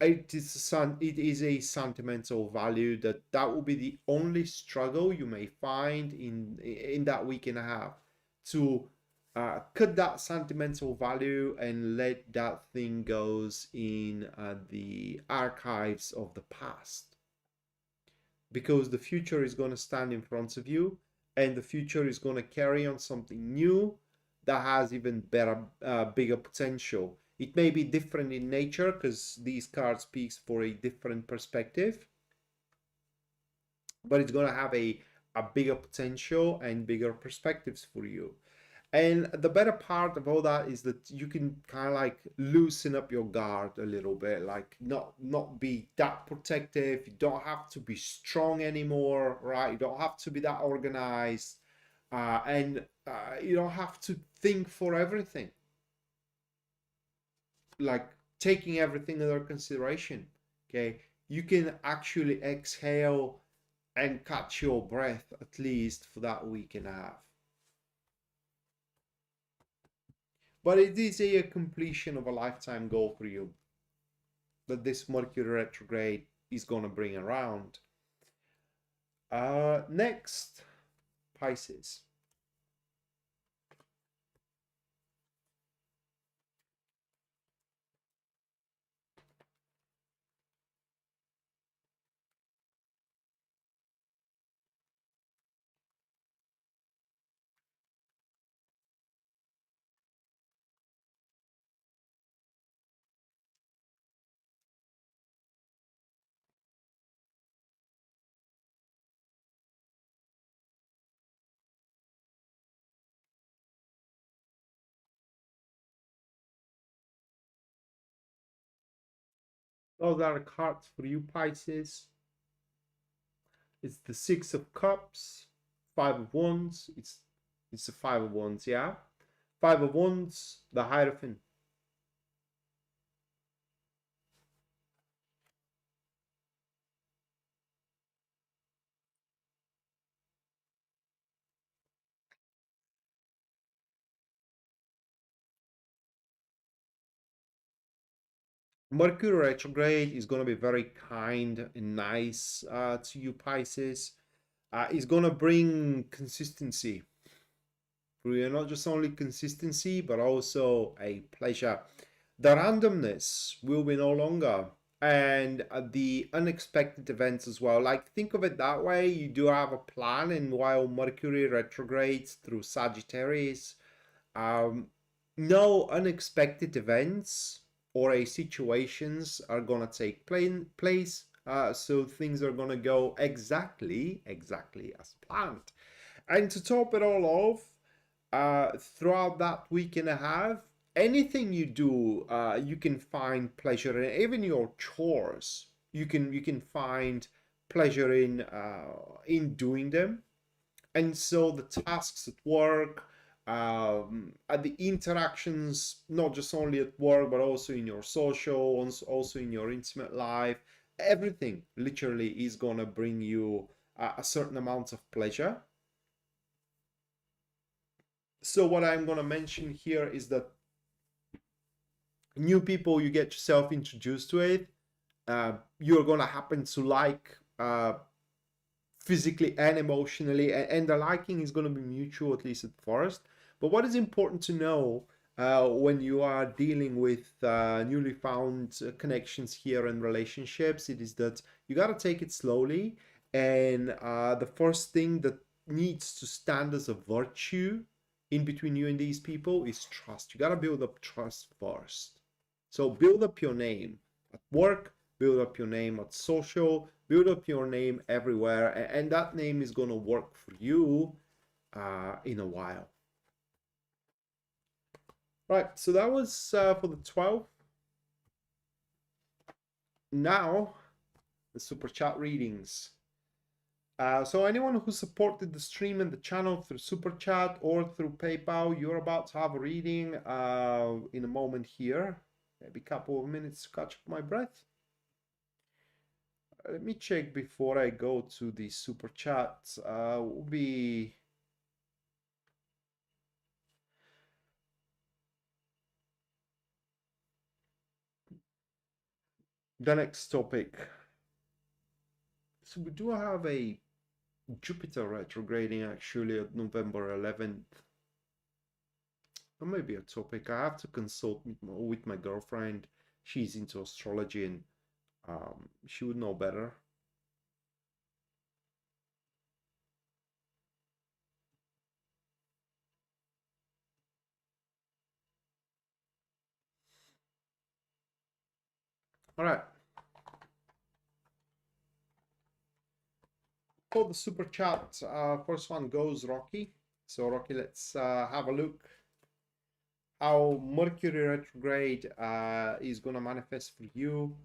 it is a sentimental value that will be the only struggle you may find in that week and a half to cut that sentimental value and let that thing goes in the archives of the past, because the future is going to stand in front of you and the future is going to carry on something new that has even better bigger potential. It may be different in nature because these cards speaks for a different perspective, but it's going to have a bigger potential and bigger perspectives for you. And the better part of all that is that you can kind of like loosen up your guard a little bit, like not be that protective. You don't have to be strong anymore, right? You don't have to be that organized, and you don't have to think for everything, like taking everything under consideration. Okay, you can actually exhale and catch your breath at least for that week and a half. But it is a completion of a lifetime goal for you that this Mercury retrograde is going to bring around. Next, Pisces. Those are the cards for you, Pisces. It's the Six of Cups, Five of Wands. It's the Five of Wands, yeah. Five of Wands, the Hierophant. Mercury retrograde is going to be very kind and nice to you, Pisces. It's going to bring consistency for you, not just only consistency, but also a pleasure. The randomness will be no longer, and the unexpected events as well. Like, think of it that way. You do have a plan, and while Mercury retrogrades through Sagittarius, um, no unexpected events or a situations are gonna take place. So things are gonna go exactly as planned. And to top it all off, throughout that week and a half, anything you do, you can find pleasure in. Even your chores, you can find pleasure in doing them. And so the tasks at work, at the interactions, not just only at work, but also in your social, also in your intimate life, everything literally is gonna bring you a certain amount of pleasure. So what I'm gonna mention here is that new people you get yourself introduced with, you're gonna happen to like physically and emotionally, and the liking is gonna be mutual, at least at first. But what is important to know when you are dealing with newly found connections here and relationships, it is that you gotta take it slowly. And the first thing that needs to stand as a virtue in between you and these people is trust. You gotta build up trust first. So build up your name at work, build up your name at social, build up your name everywhere, and that name is gonna work for you in a while. Right, so that was for the 12th. Now, the super chat readings. So anyone who supported the stream and the channel through super chat or through PayPal, you're about to have a reading in a moment here. Maybe a couple of minutes to catch up my breath. Let me check before I go to the super chat. Will be the next topic. So we do have a Jupiter retrograding actually at November 11th. Or maybe a topic. I have to consult with my girlfriend. She's into astrology and she would know better. All right. For the super chat, first one goes Rocky. So Rocky, let's have a look how Mercury retrograde is gonna manifest for you.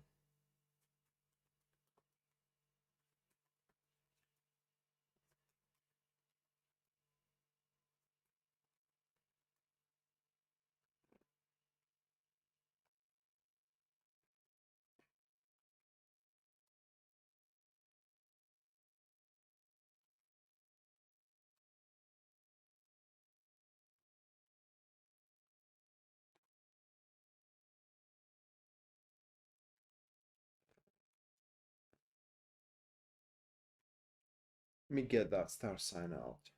Let me get that star sign out.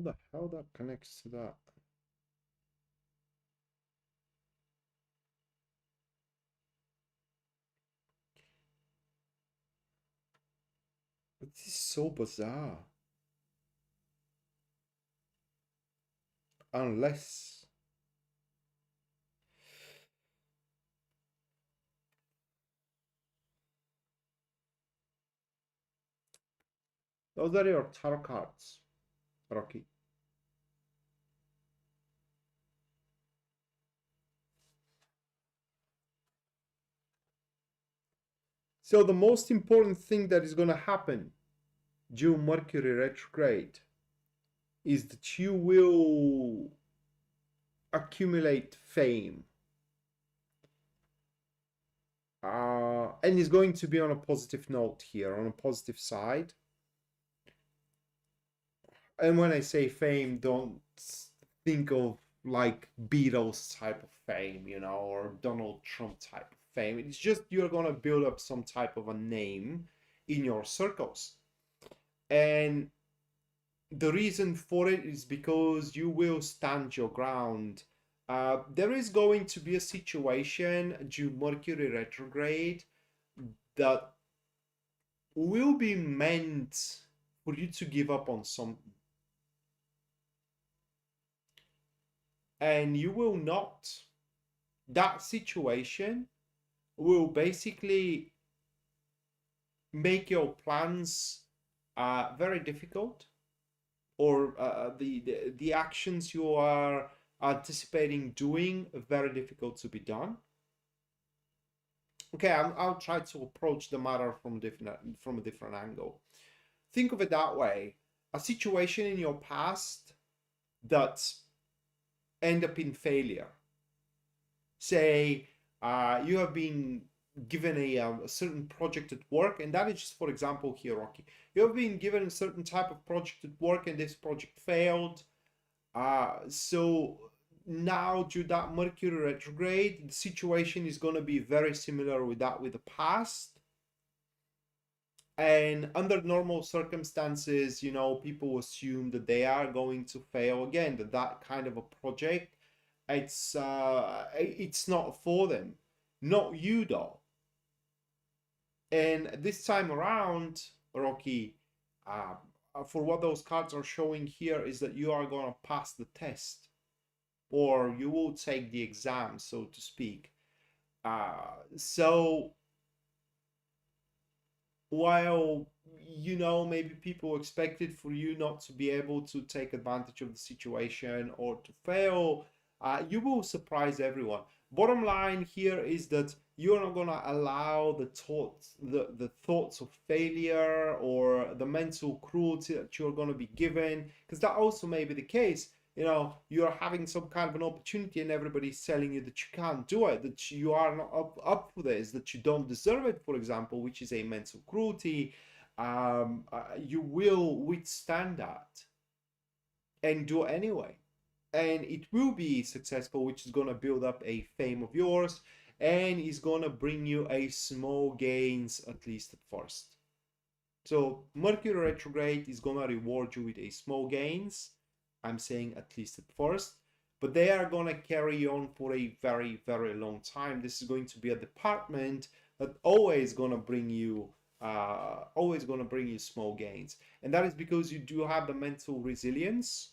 What the hell that connects to that? This is so bizarre. Unless... Those are your tarot cards, Rocky. So the most important thing that is going to happen during Mercury retrograde is that you will accumulate fame. And it's going to be on a positive note here, on a positive side. And when I say fame, don't think of like Beatles type of fame, you know, or Donald Trump type of fame. It's just you're gonna build up some type of a name in your circles. And the reason for it is because you will stand your ground. There is going to be a situation due Mercury retrograde that will be meant for you to give up on something. And you will not. That situation will basically make your plans very difficult, or the actions you are anticipating doing very difficult to be done. Okay, I'll try to approach the matter from a different angle. Think of it that way: a situation in your past that end up in failure. Say you have been given a certain project at work, and that is just for example here, Rocky. You have been given a certain type of project at work, and this project failed. So now due to that Mercury retrograde, the situation is going to be very similar with that with the past. And under normal circumstances, you know, people assume that they are going to fail again, that kind of a project, it's not for them. Not you though. And this time around, Rocky, for what those cards are showing here is that you are going to pass the test, or you will take the exam, so to speak. So while, you know, maybe people expected for you not to be able to take advantage of the situation or to fail, you will surprise everyone. Bottom line here is that you're not going to allow the thoughts of failure or the mental cruelty that you're going to be given, because that also may be the case. You know, you're having some kind of an opportunity and everybody's telling you that you can't do it, that you are not up for this, that you don't deserve it, for example, which is a mental cruelty. You will withstand that and do it anyway. And it will be successful, which is going to build up a fame of yours and is going to bring you a small gains, at least at first. So Mercury retrograde is going to reward you with a small gains. I'm saying at least at first, but they are going to carry on for a very, very long time. This is going to be a department that always going to bring you small gains. And that is because you do have the mental resilience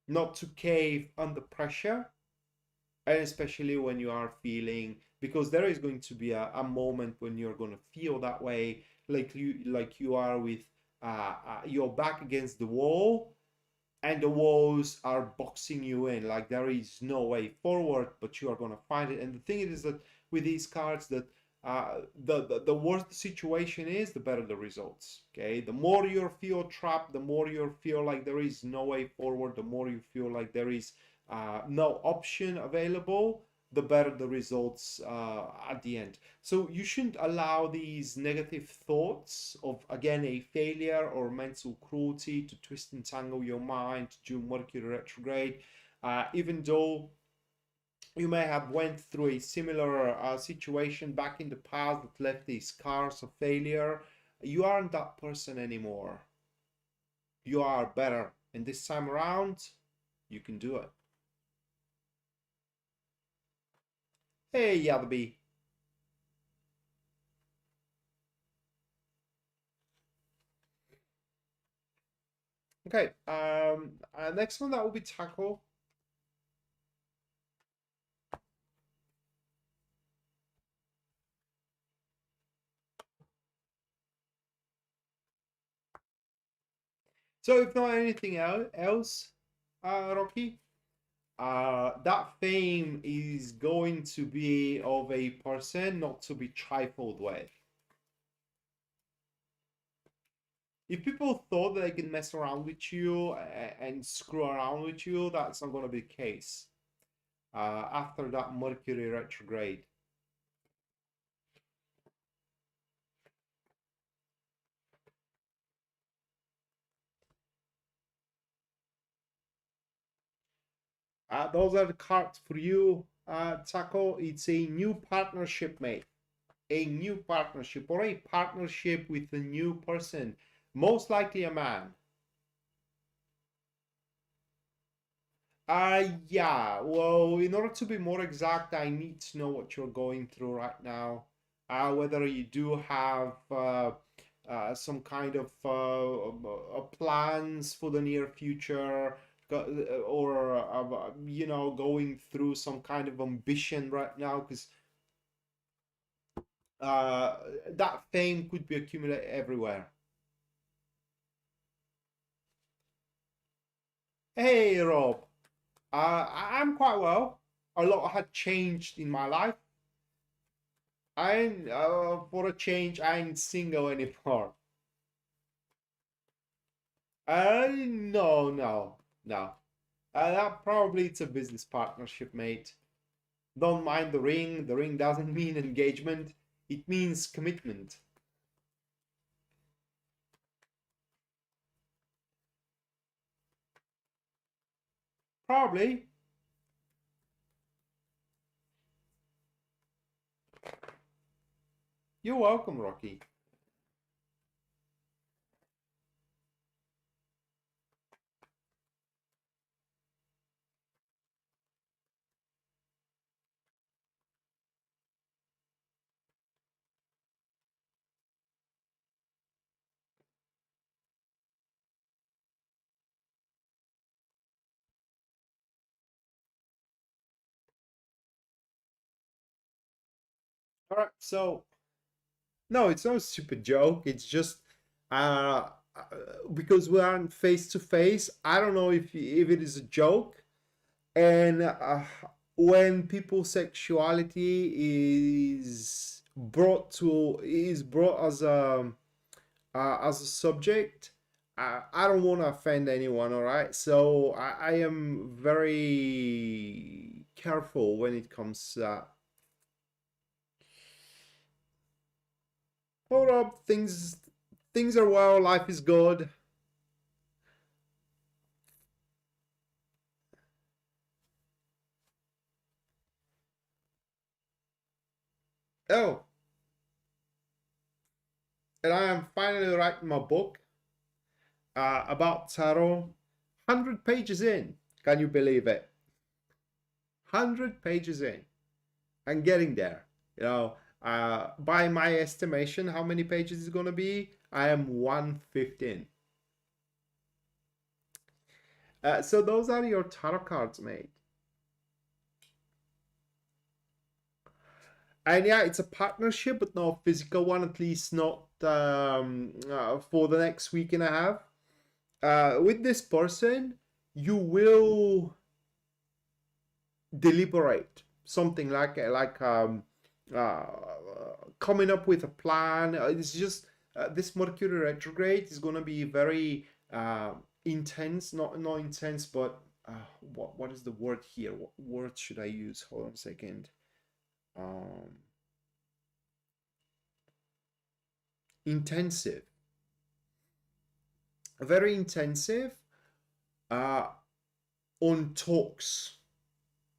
not to cave under pressure, and especially when you are feeling, because there is going to be a moment when you're going to feel that way, like you are with your back against the wall and the walls are boxing you in, like there is no way forward, but you are going to find it. And the thing is that with these cards, that the worse the situation is, the better the results. Okay, the more you feel trapped, the more you feel like there is no way forward, the more you feel like there is no option available, the better the results at the end. So you shouldn't allow these negative thoughts of, again, a failure or mental cruelty to twist and tangle your mind during Mercury retrograde. Even though you may have went through a similar situation back in the past that left these scars of failure, you aren't that person anymore. You are better And this time around, you can do it. Hey, Yadabi. Okay, next one that will be tackle. So if not anything else, Rocky, that fame is going to be of a person not to be trifled with. If people thought that they can mess around with you and screw around with you, that's not going to be the case. After that Mercury retrograde. Those are the cards for you, Taco. It's a new partnership, mate. A new partnership or a partnership with a new person, most likely a man. Yeah, well, in order to be more exact, I need to know what you're going through right now. Whether you do have some kind of plans for the near future, or you know, going through some kind of ambition right now, because that fame could be accumulated everywhere. Hey, Rob. I'm quite well. A lot had changed in my life. I'm for a change. I ain't single anymore. No, no, no. That probably it's a business partnership, mate. Don't mind the ring. The ring doesn't mean engagement. It means commitment. Probably. You're welcome, Rocky. All right. So no, it's not a stupid joke. It's just uh, uh, because we aren't face to face. I don't know if it is a joke. And when people's sexuality is brought as a subject, I don't want to offend anyone. All right, so I am very careful when it comes to that. Hold up, things are well, life is good. Oh, and I am finally writing my book about tarot. 100 pages in. Can you believe it? 100 pages in. I'm getting there. You know, by my estimation, how many pages is going to be? I am 115. So those are your tarot cards, mate. And yeah, it's a partnership, but no physical one, at least not for the next week and a half. With this person, you will deliberate something uh, coming up with a plan. It's just this Mercury retrograde is going to be very intense, not intense, but what is the word here? What word should I use? Hold on a second. Um, Intensive, very intensive uh, on talks,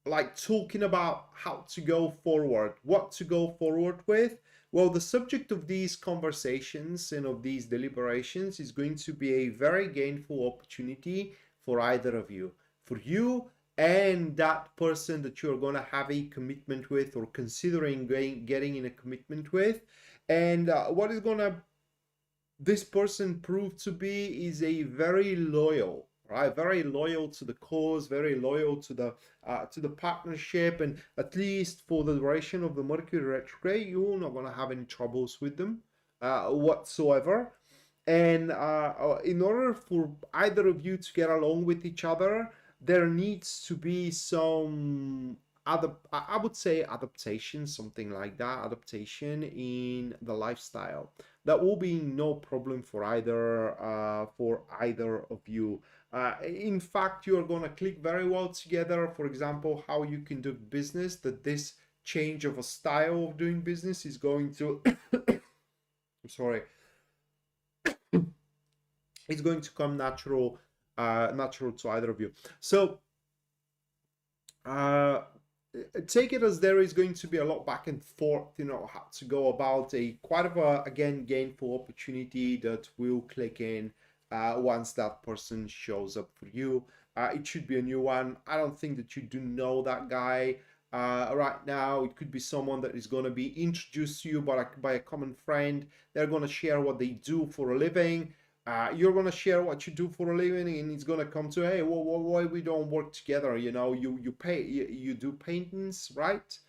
like talking about how to go forward, what to go forward with. Well, the subject of these conversations and of these deliberations is going to be a very gainful opportunity for either of you, for you and that person that you're going to have a commitment with or considering getting in a commitment with. And what is going to this person prove to be is a very loyal, right? Very loyal to the cause, very loyal to the partnership, and at least for the duration of the Mercury retrograde, you're not going to have any troubles with them whatsoever. And in order for either of you to get along with each other, there needs to be some other, I would say adaptation, something like that, adaptation in the lifestyle. That will be no problem for either of you. In fact, you are going to click very well together. For example, how you can do business, that this change of a style of doing business is going to I'm sorry, it's going to come natural to either of you. So take it as there is going to be a lot back and forth, how to go about a quite of a, again, gainful opportunity that will click in once that person shows up for you. It should be a new one. I don't think that you do know that guy right now. It could be someone that is going to be introduced to you by a common friend. They're going to share what they do for a living. You're going to share what you do for a living, and it's going to come to, hey, well, why we don't work together? You do paintings, right?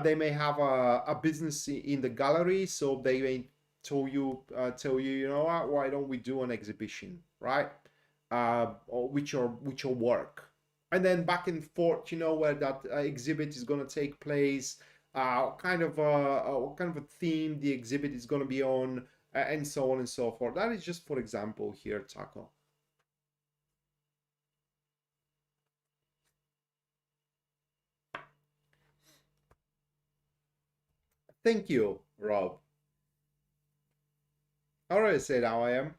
They may have a business in the gallery, so they may tell you, you know what, why don't we do an exhibition, right? Or with your work, and then back and forth, where that exhibit is going to take place, what kind of a theme the exhibit is going to be on, and so on and so forth. That is just for example here, Taco. Thank you, Rob. I already said how I am.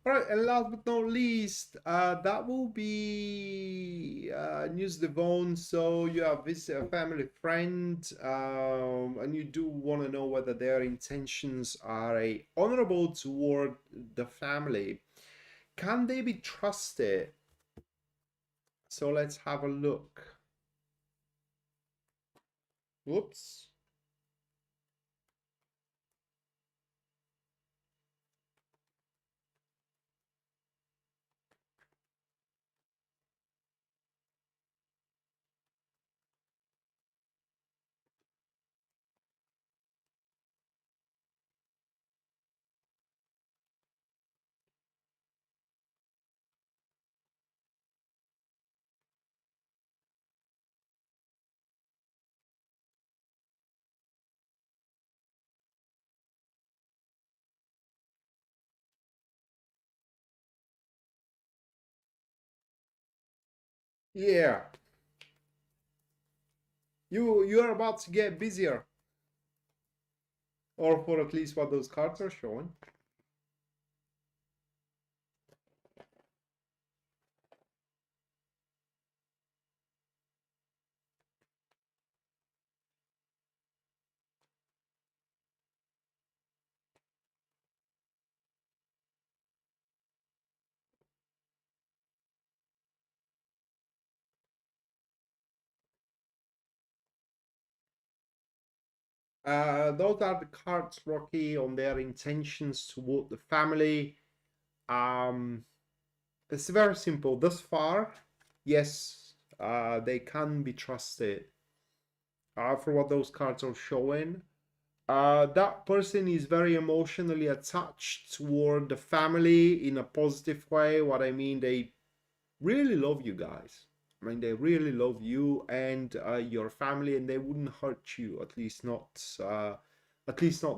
All right, and last but not least, that will be News Devon. So you have this family friend, and you do want to know whether their intentions are honorable toward the family. Can they be trusted? So let's have a look. Whoops. Yeah, you are about to get busier, or for at least what those cards are showing. Those are the cards, Rocky, on their intentions toward the family. Um, it's very simple. Thus far, yes, they can be trusted. For what those cards are showing, that person is very emotionally attached toward the family in a positive way. What I mean, they really love you guys. I mean, they really love you and your family, and they wouldn't hurt you. At least not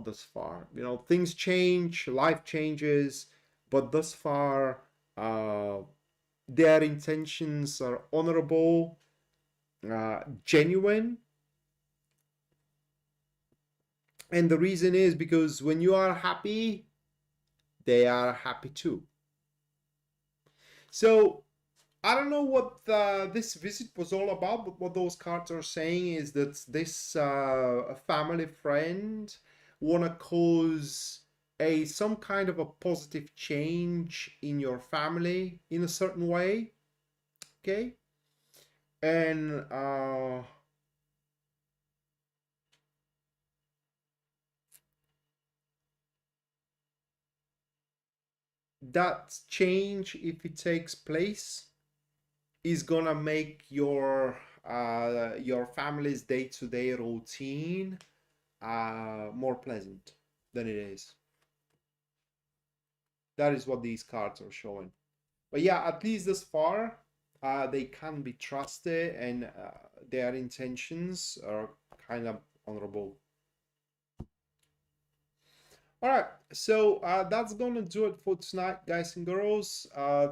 thus far. Things change, life changes, but thus far, their intentions are honorable, genuine, and the reason is because when you are happy, they are happy too. So I don't know what this visit was all about, but what those cards are saying is that this family friend wanna cause a some kind of a positive change in your family in a certain way, okay? And that change, if it takes place, is gonna make your family's day-to-day routine more pleasant than it is. That is what these cards are showing. But yeah, at least this far, they can be trusted, and their intentions are kind of honorable. All right, so that's gonna do it for tonight, guys and girls.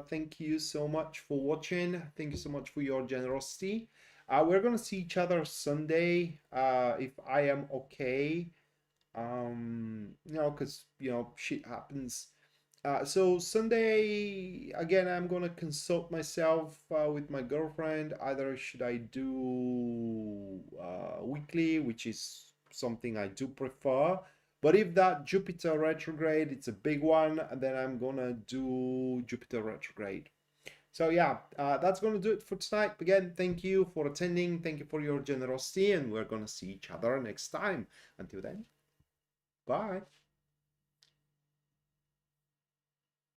Thank you so much for watching. Thank you so much for your generosity. We're gonna see each other Sunday, if I am okay. Because shit happens. So Sunday again, I'm gonna consult myself with my girlfriend. Either should I do weekly, which is something I do prefer. But if that Jupiter retrograde, it's a big one, then I'm gonna do Jupiter retrograde. So yeah, that's gonna do it for tonight. Again, thank you for attending. Thank you for your generosity, and we're gonna see each other next time. Until then, bye.